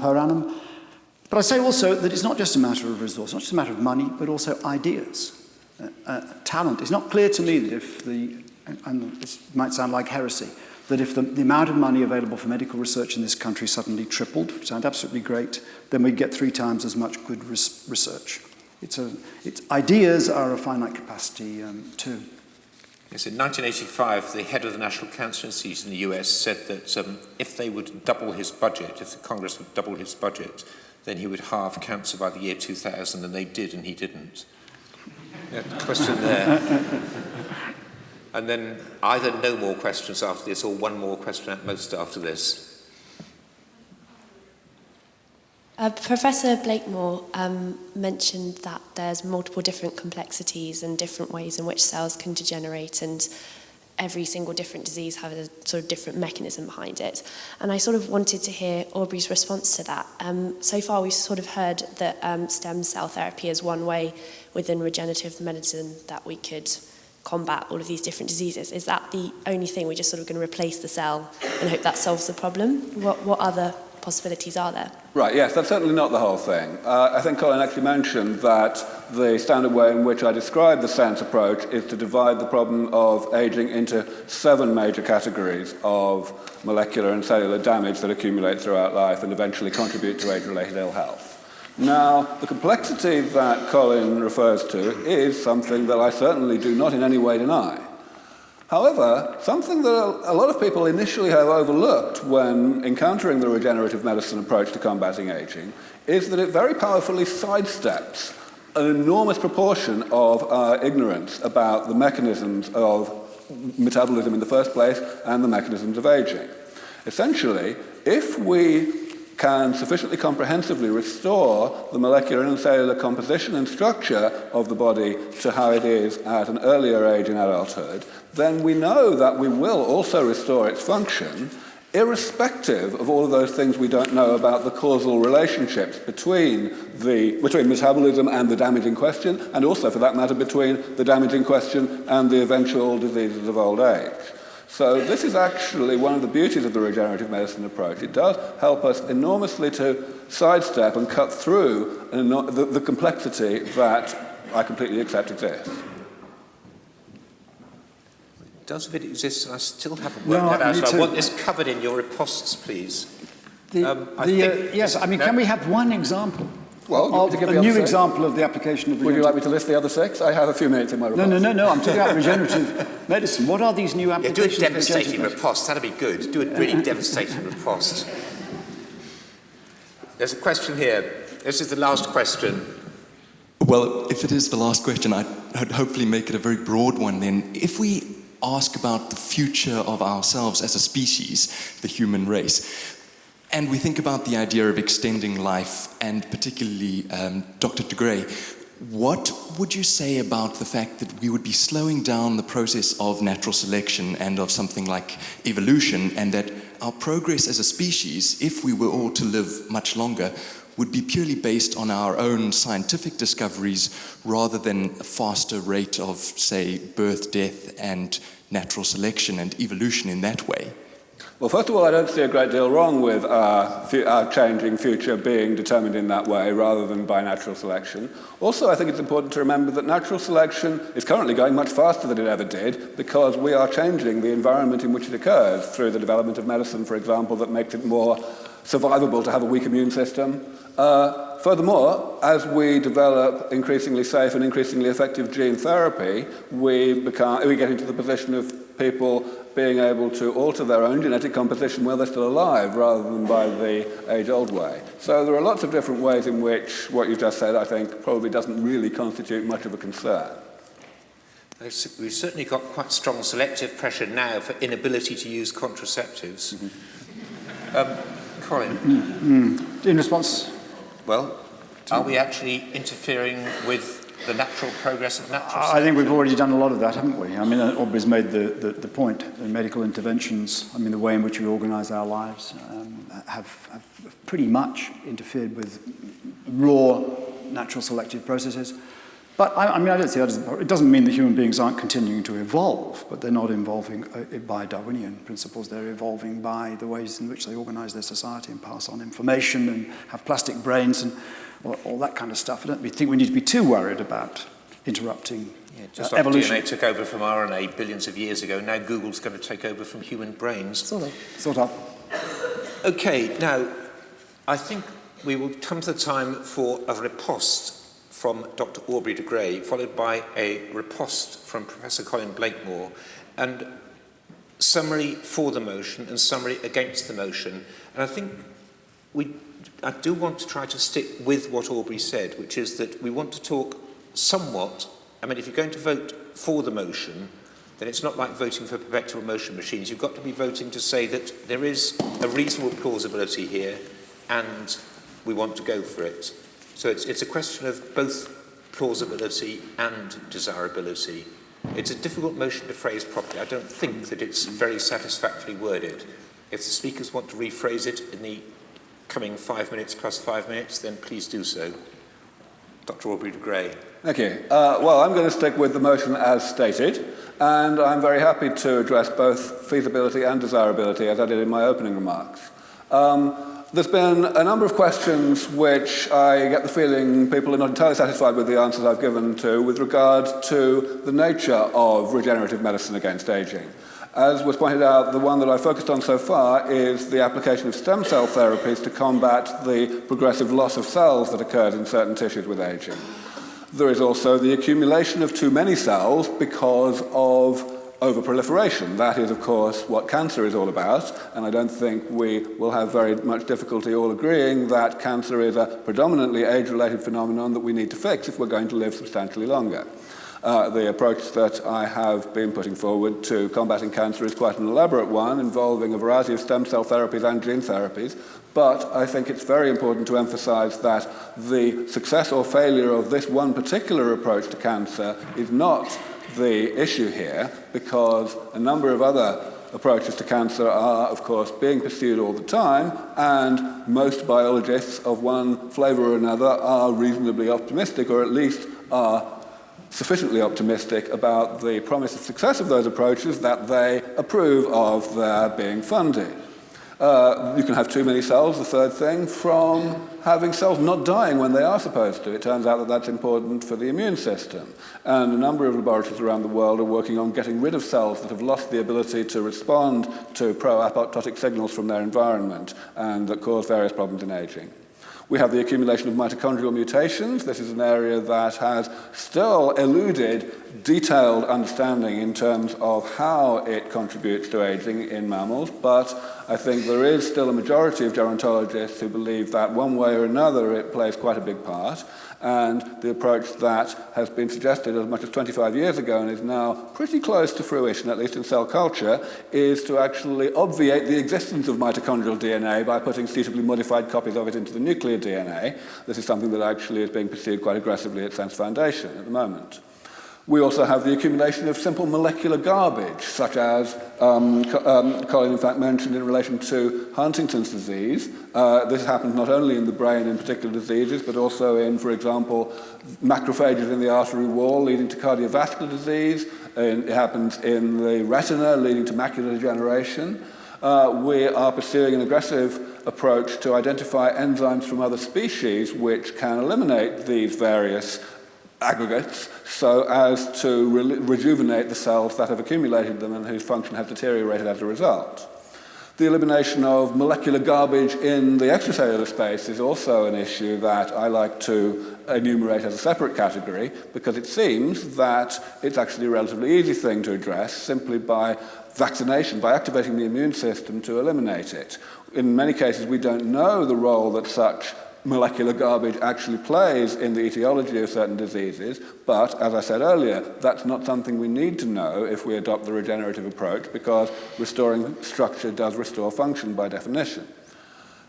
per annum. But I say also that it's not just a matter of resource, not just a matter of money, but also ideas, talent. It's not clear to me that if and this might sound like heresy, that if the amount of money available for medical research in this country suddenly tripled, which sounds absolutely great, then we'd get 3 times as much good research. Ideas are a finite capacity too. Yes, in 1985, the head of the National Cancer Institute in the US said that if they would double his budget, if the Congress would double his budget, then he would halve cancer by the year 2000, and they did, and he didn't. Yeah, question there. And then either no more questions after this, or one more question at most after this. Professor Blakemore mentioned that there's multiple different complexities and different ways in which cells can degenerate, and every single different disease has a sort of different mechanism behind it. And I sort of wanted to hear Aubrey's response to that. So far we've sort of heard that stem cell therapy is one way within regenerative medicine that we could combat all of these different diseases. Is that the only thing? We're just sort of going to replace the cell and hope that solves the problem? What other possibilities are there? Right, yes, that's certainly not the whole thing. I think Colin actually mentioned that the standard way in which I describe the SENSE approach is to divide the problem of aging into 7 major categories of molecular and cellular damage that accumulate throughout life and eventually contribute to age-related ill health. Now, the complexity that Colin refers to is something that I certainly do not in any way deny. However, something that a lot of people initially have overlooked when encountering the regenerative medicine approach to combating aging is that it very powerfully sidesteps an enormous proportion of our ignorance about the mechanisms of metabolism in the first place and the mechanisms of aging. Essentially, if we can sufficiently comprehensively restore the molecular and cellular composition and structure of the body to how it is at an earlier age in adulthood, then we know that we will also restore its function, irrespective of all of those things we don't know about the causal relationships between metabolism and the damage in question, and also, for that matter, between the damage in question and the eventual diseases of old age. So this is actually one of the beauties of the regenerative medicine approach. It does help us enormously to sidestep and cut through the complexity that I completely accept exists. Does if it exists, and I still haven't worked that out. So I want this covered in your ripostes, please. Yes, I mean, can we have one example? Well, a new example of the application of regenerative. Would you like me to list the other 6? I have a few minutes in my report. No. I'm talking about regenerative medicine. What are these new applications? Do a devastating riposte. That'd be good. Do a really devastating riposte. There's a question here. This is the last question. Well, if it is the last question, I'd hopefully make it a very broad one then. If we ask about the future of ourselves as a species, the human race, and we think about the idea of extending life, and particularly Dr. de Grey, what would you say about the fact that we would be slowing down the process of natural selection and of something like evolution, and that our progress as a species, if we were all to live much longer, would be purely based on our own scientific discoveries rather than a faster rate of, say, birth, death, and natural selection and evolution in that way? Well, first of all, I don't see a great deal wrong with our changing future being determined in that way rather than by natural selection. Also, I think it's important to remember that natural selection is currently going much faster than it ever did because we are changing the environment in which it occurs through the development of medicine, for example, that makes it more survivable to have a weak immune system. Furthermore, as we develop increasingly safe and increasingly effective gene therapy, we get into the position of people being able to alter their own genetic composition while they're still alive, rather than by the age-old way. So there are lots of different ways in which what you just said, I think, probably doesn't really constitute much of a concern. We've certainly got quite strong selective pressure now for inability to use contraceptives. Colin? In response? Well, are we actually interfering with the natural progress of natural selection? I think we've already done a lot of that, haven't we? I mean, Aubrey's made the point. The medical interventions, I mean, the way in which we organise our lives have pretty much interfered with raw natural selective processes. But I don't see that as it doesn't mean that human beings aren't continuing to evolve, but they're not evolving by Darwinian principles. They're evolving by the ways in which they organise their society and pass on information and have plastic brains and all that kind of stuff. I don't think we need to be too worried about interrupting Yeah, just like evolution. DNA took over from RNA billions of years ago, now Google's going to take over from human brains. Sort of. Okay, now, I think we will come to the time for a riposte from Dr. Aubrey de Grey, followed by a riposte from Professor Colin Blakemore, and summary for the motion and summary against the motion. And I think I do want to try to stick with what Aubrey said, which is that we want to talk somewhat. I mean, if you're going to vote for the motion, then it's not like voting for perpetual motion machines. You've got to be voting to say that there is a reasonable plausibility here and we want to go for it. So it's a question of both plausibility and desirability. It's a difficult motion to phrase properly. I don't think that it's very satisfactorily worded. If the speakers want to rephrase it in the coming 5 minutes plus 5 minutes, then please do so. Dr. Aubrey de Grey. Thank you. Well, I'm going to stick with the motion as stated, and I'm very happy to address both feasibility and desirability, as I did in my opening remarks. There's been a number of questions which I get the feeling people are not entirely satisfied with the answers I've given to with regard to the nature of regenerative medicine against aging. As was pointed out, the one that I focused on so far is the application of stem cell therapies to combat the progressive loss of cells that occurs in certain tissues with aging. There is also the accumulation of too many cells because of overproliferation. That is, of course, what cancer is all about, and I don't think we will have very much difficulty all agreeing that cancer is a predominantly age-related phenomenon that we need to fix if we're going to live substantially longer. The approach that I have been putting forward to combating cancer is quite an elaborate one, involving a variety of stem cell therapies and gene therapies, but I think it's very important to emphasize that the success or failure of this one particular approach to cancer is not the issue here, because a number of other approaches to cancer are, of course, being pursued all the time, and most biologists of one flavor or another are reasonably optimistic, or at least are sufficiently optimistic about the promise of success of those approaches that they approve of their being funded. You can have too many cells, the third thing, from having cells not dying when they are supposed to. It turns out that that's important for the immune system. And a number of laboratories around the world are working on getting rid of cells that have lost the ability to respond to pro-apoptotic signals from their environment and that cause various problems in aging. We have the accumulation of mitochondrial mutations. This is an area that has still eluded detailed understanding in terms of how it contributes to aging in mammals, but I think there is still a majority of gerontologists who believe that one way or another it plays quite a big part, and the approach that has been suggested as much as 25 years ago and is now pretty close to fruition, at least in cell culture, is to actually obviate the existence of mitochondrial DNA by putting suitably modified copies of it into the nuclear DNA. This is something that actually is being pursued quite aggressively at Sense Foundation at the moment. We also have the accumulation of simple molecular garbage, such as Colin in fact mentioned in relation to Huntington's disease. This happens not only in the brain in particular diseases, but also in, for example, macrophages in the artery wall leading to cardiovascular disease. It happens in the retina leading to macular degeneration. We are pursuing an aggressive approach to identify enzymes from other species which can eliminate these various aggregates so as to rejuvenate the cells that have accumulated them and whose function has deteriorated as a result. The elimination of molecular garbage in the extracellular space is also an issue that I like to enumerate as a separate category, because it seems that it's actually a relatively easy thing to address simply by vaccination, by activating the immune system to eliminate it. In many cases, we don't know the role that such molecular garbage actually plays in the etiology of certain diseases, but as I said earlier, that's not something we need to know if we adopt the regenerative approach, because restoring structure does restore function by definition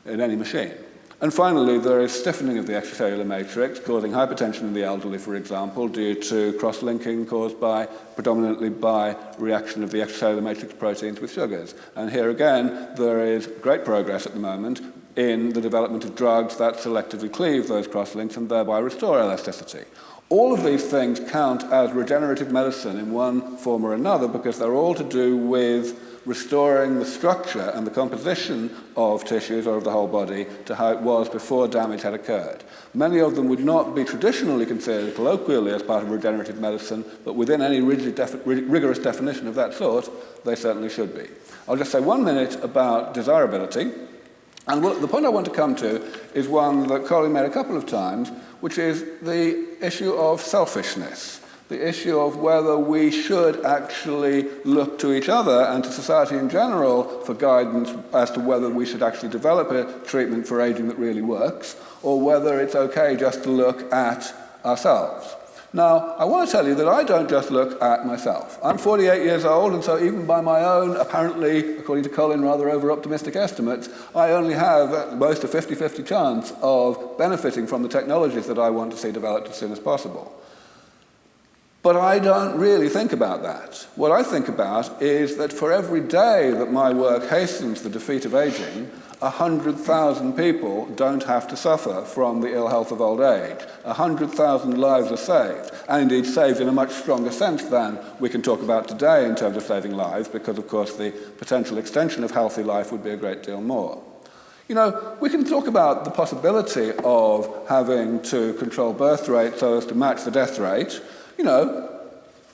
in any machine. And finally, there is stiffening of the extracellular matrix, causing hypertension in the elderly, for example, due to cross-linking caused predominantly by reaction of the extracellular matrix proteins with sugars. And here again, there is great progress at the moment in the development of drugs that selectively cleave those cross-links and thereby restore elasticity. All of these things count as regenerative medicine in one form or another because they're all to do with restoring the structure and the composition of tissues or of the whole body to how it was before damage had occurred. Many of them would not be traditionally considered colloquially as part of regenerative medicine, but within any rigorous definition of that sort, they certainly should be. I'll just say 1 minute about desirability. And the point I want to come to is one that Colin made a couple of times, which is the issue of selfishness. The issue of whether we should actually look to each other and to society in general for guidance as to whether we should actually develop a treatment for aging that really works, or whether it's okay just to look at ourselves. Now, I want to tell you that I don't just look at myself. I'm 48 years old, and so even by my own, apparently, according to Colin, rather over-optimistic estimates, I only have at most a 50-50 chance of benefiting from the technologies that I want to see developed as soon as possible. But I don't really think about that. What I think about is that for every day that my work hastens the defeat of aging, 100,000 people don't have to suffer from the ill health of old age. 100,000 lives are saved, and indeed saved in a much stronger sense than we can talk about today in terms of saving lives, because of course the potential extension of healthy life would be a great deal more. You know, we can talk about the possibility of having to control birth rate so as to match the death rate. You know,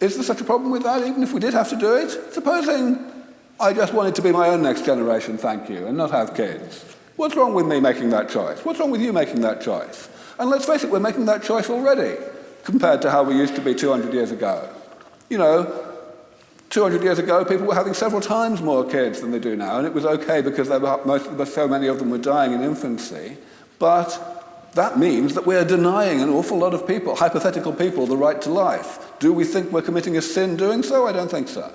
is there such a problem with that, even if we did have to do it? Supposing I just wanted to be my own next generation, thank you, and not have kids. What's wrong with me making that choice? What's wrong with you making that choice? And let's face it, we're making that choice already, compared to how we used to be 200 years ago. You know, 200 years ago, people were having several times more kids than they do now, and it was okay because so many of them were dying in infancy. But that means that we are denying an awful lot of people, hypothetical people, the right to life. Do we think we're committing a sin doing so? I don't think so.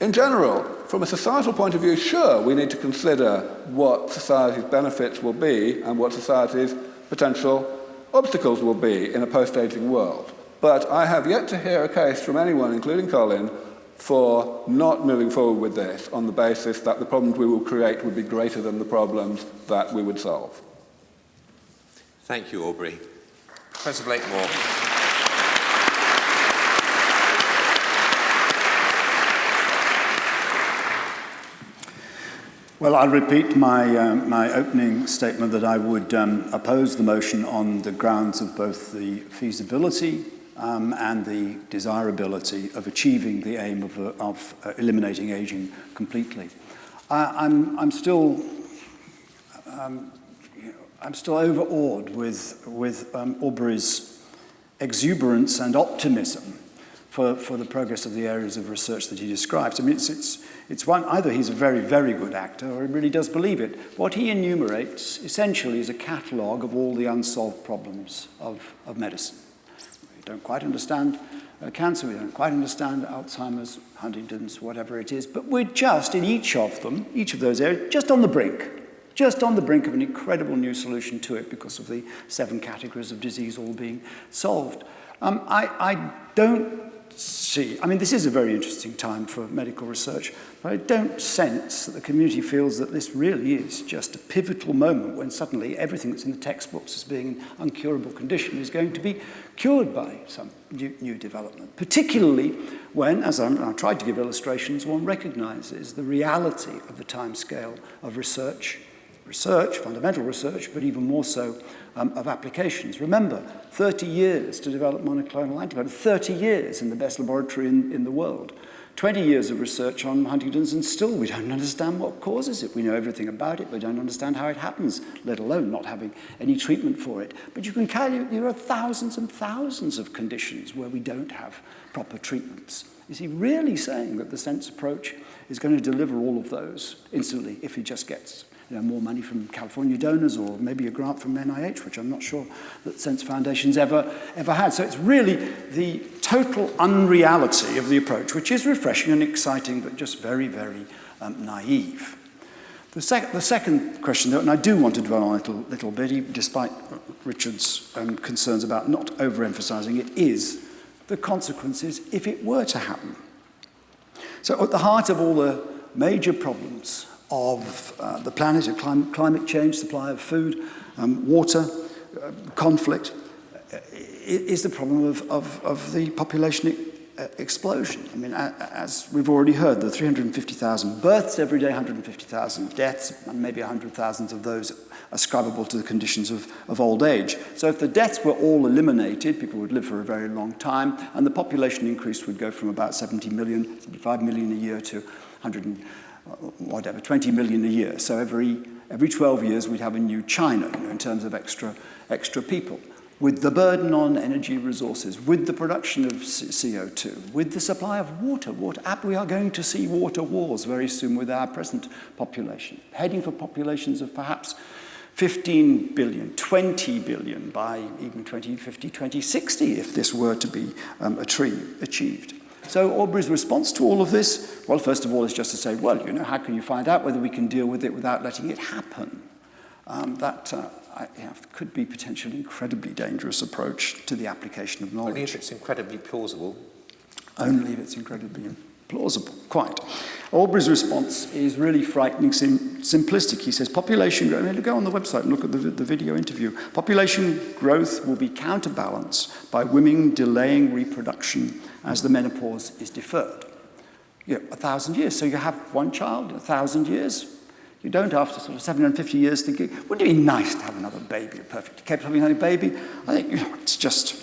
In general, from a societal point of view, sure, we need to consider what society's benefits will be and what society's potential obstacles will be in a post-aging world. But I have yet to hear a case from anyone, including Colin, for not moving forward with this on the basis that the problems we will create would be greater than the problems that we would solve. Thank you, Aubrey. Professor Blakemore. Well, I'll repeat my opening statement that I would oppose the motion on the grounds of both the feasibility and the desirability of achieving the aim of eliminating aging completely. I'm still overawed with Aubrey's exuberance and optimism for the progress of the areas of research that he describes. I mean, it's one, either he's a very, very good actor or he really does believe it. What he enumerates essentially is a catalogue of all the unsolved problems of medicine. We don't quite understand cancer, we don't quite understand Alzheimer's, Huntington's, whatever it is, but we're just in each of those areas, just on the brink of an incredible new solution to it because of the 7 categories of disease all being solved. I don't see, I mean, this is a very interesting time for medical research, but I don't sense that the community feels that this really is just a pivotal moment when suddenly everything that's in the textbooks as being an uncurable condition is going to be cured by some new development, particularly when, as I tried to give illustrations, one recognizes the reality of the timescale of research, fundamental research, but even more so of applications. Remember, 30 years to develop monoclonal antibodies, 30 years in the best laboratory in the world, 20 years of research on Huntington's, and still we don't understand what causes it. We know everything about it, but don't understand how it happens, let alone not having any treatment for it. But you can there are thousands and thousands of conditions where we don't have proper treatments. Is he really saying that the SENSE approach is going to deliver all of those instantly if he just gets more money from California donors or maybe a grant from NIH, which I'm not sure that SENSE Foundation's ever had. So it's really the total unreality of the approach, which is refreshing and exciting, but just very, very naive. The second question, though, and I do want to dwell on it a little bit, despite Richard's concerns about not overemphasizing it, is the consequences if it were to happen. So at the heart of all the major problems of the planet, of climate change, supply of food, water, conflict, is the problem of the population explosion. I mean, as we've already heard, there are 350,000 births every day, 150,000 deaths, and maybe 100,000 of those ascribable to the conditions of old age. So if the deaths were all eliminated, people would live for a very long time, and the population increase would go from about 70 million, 75 million a year to 20 million a year. So every 12 years we'd have a new China, in terms of extra people. With the burden on energy resources, with the production of CO2, with the supply of water. We are going to see water wars very soon with our present population, heading for populations of perhaps 15 billion, 20 billion by even 2050, 2060, if this were to be achieved. So Aubrey's response to all of this, well, first of all, is just to say, well, how can you find out whether we can deal with it without letting it happen? That could be potentially an incredibly dangerous approach to the application of knowledge. Only if it's incredibly plausible. Only if it's incredibly plausible, quite. Aubrey's response is really frightening, simplistic. He says, population growth, go on the website and look at the video interview. Population growth will be counterbalanced by women delaying reproduction as the menopause is deferred. 1,000 years. So you have one child, 1,000 years. You don't, after sort of 750 years, think, wouldn't it be nice to have another baby, a perfectly capable having a baby? I think it's just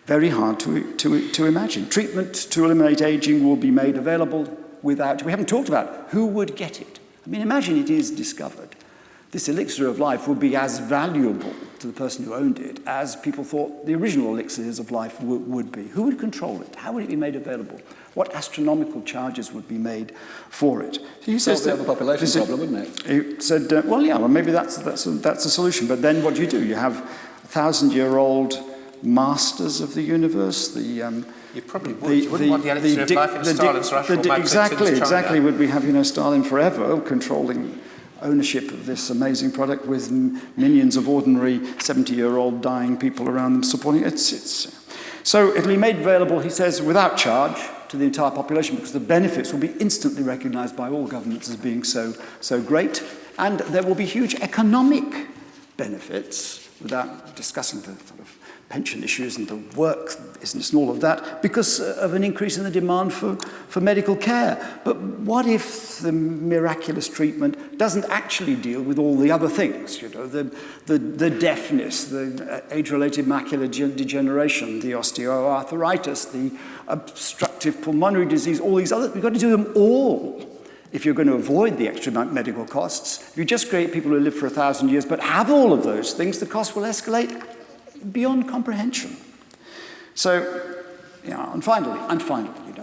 very hard to imagine. Treatment to eliminate aging will be made available without... We haven't talked about who would get it. I mean, imagine it is discovered. This elixir of life would be as valuable to the person who owned it as people thought the original elixirs of life would be. Who would control it? How would it be made available? What astronomical charges would be made for it? So he says that the population problem, wouldn't it? He said, maybe that's a solution. But then what do? You have 1,000-year-old masters of the universe. You probably would. You wouldn't want the elixir of life in Stalin's Russia or Exactly. Would we have Stalin forever controlling ownership of this amazing product with millions of ordinary 70-year-old dying people around them supporting it? So it'll be made available, he says, without charge to the entire population because the benefits will be instantly recognised by all governments as being so great, and there will be huge economic benefits without discussing the sort of pension issues and the work business and all of that because of an increase in the demand for medical care. But what if the miraculous treatment doesn't actually deal with all the other things, the deafness, the age-related macular degeneration, the osteoarthritis, the obstructive pulmonary disease, all these other, we've got to do them all if you're going to avoid the extra medical costs. If you just create people who live for 1,000 years but have all of those things, the cost will escalate beyond comprehension. So, and finally,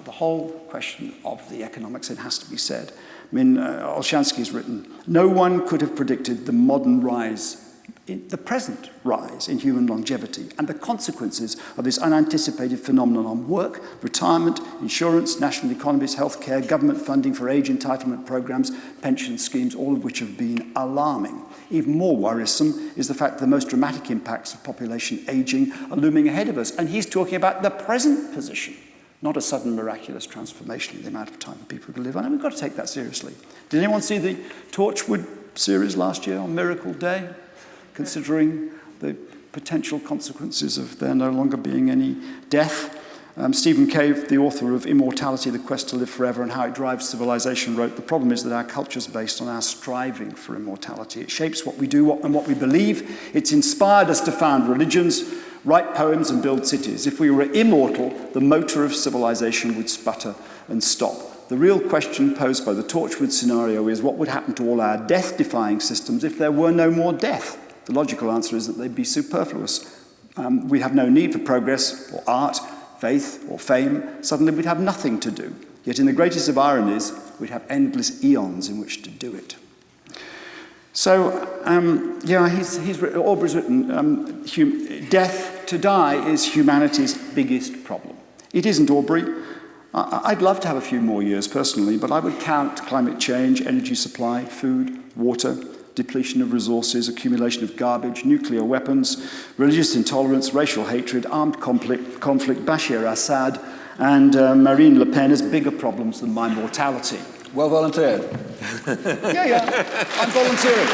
the whole question of the economics, it has to be said. I mean, Olshansky's written, no one could have predicted the modern rise, the present rise in human longevity and the consequences of this unanticipated phenomenon on work, retirement, insurance, national economies, healthcare, government funding for age entitlement programs, pension schemes, all of which have been alarming. Even more worrisome is the fact that the most dramatic impacts of population aging are looming ahead of us. And he's talking about the present position, not a sudden miraculous transformation in the amount of time for people to live on. And we've got to take that seriously. Did anyone see the Torchwood series last year on Miracle Day? Considering the potential consequences of there no longer being any death. Stephen Cave, the author of Immortality, The Quest to Live Forever and How It Drives Civilization, wrote, the problem is that our culture is based on our striving for immortality. It shapes what we do and what we believe. It's inspired us to found religions, write poems and build cities. If we were immortal, the motor of civilization would sputter and stop. The real question posed by the Torchwood scenario is what would happen to all our death-defying systems if there were no more death? The logical answer is that they'd be superfluous. We'd have no need for progress or art, faith or fame. Suddenly we'd have nothing to do. Yet in the greatest of ironies, we'd have endless eons in which to do it. So, Aubrey's written, death to die is humanity's biggest problem. It isn't, Aubrey. I'd love to have a few more years personally, but I would count climate change, energy supply, food, water, depletion of resources, accumulation of garbage, nuclear weapons, religious intolerance, racial hatred, armed conflict, Bashir Assad, and Marine Le Pen as bigger problems than my mortality. Well volunteered. Yeah, I'm volunteering.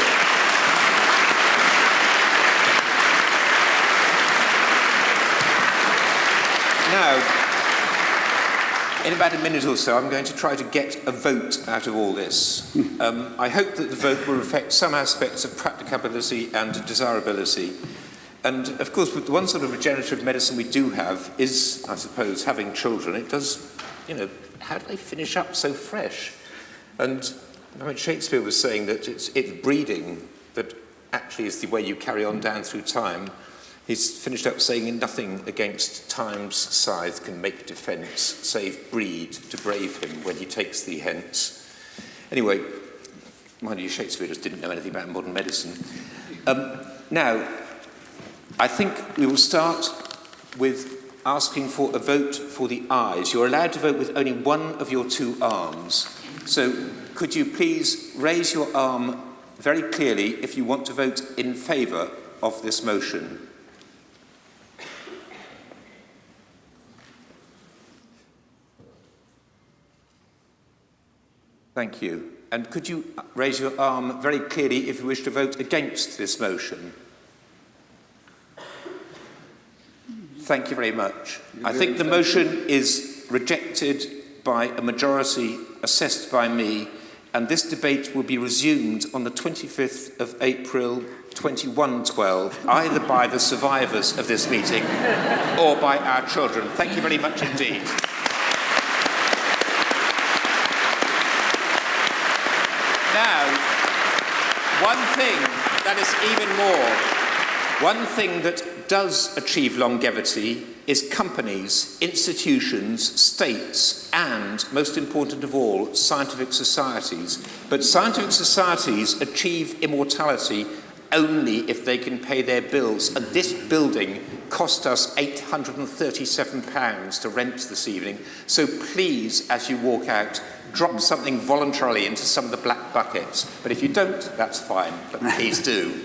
Now, in about a minute or so, I'm going to try to get a vote out of all this. I hope that the vote will reflect some aspects of practicability and desirability. And, of course, the one sort of regenerative medicine we do have is, I suppose, having children. It does, how do they finish up so fresh? And Shakespeare was saying that it's breeding that actually is the way you carry on down through time. He's finished up saying nothing against time's scythe can make defence, save breed to brave him when he takes thee hence. Anyway, mind you, Shakespeare just didn't know anything about modern medicine. Now, I think we will start with asking for a vote for the ayes. You're allowed to vote with only one of your two arms. So could you please raise your arm very clearly if you want to vote in favour of this motion? Thank you. And could you raise your arm very clearly if you wish to vote against this motion? Thank you very much. I think the motion is rejected by a majority assessed by me, and this debate will be resumed on the 25th of April 2112, either by the survivors of this meeting or by our children. Thank you very much indeed. Now, one thing that does achieve longevity is companies, institutions, states, and, most important of all, scientific societies. But scientific societies achieve immortality only if they can pay their bills. And this building cost us £837 to rent this evening. So please, as you walk out, drop something voluntarily into some of the black buckets. But if you don't, that's fine. But please do.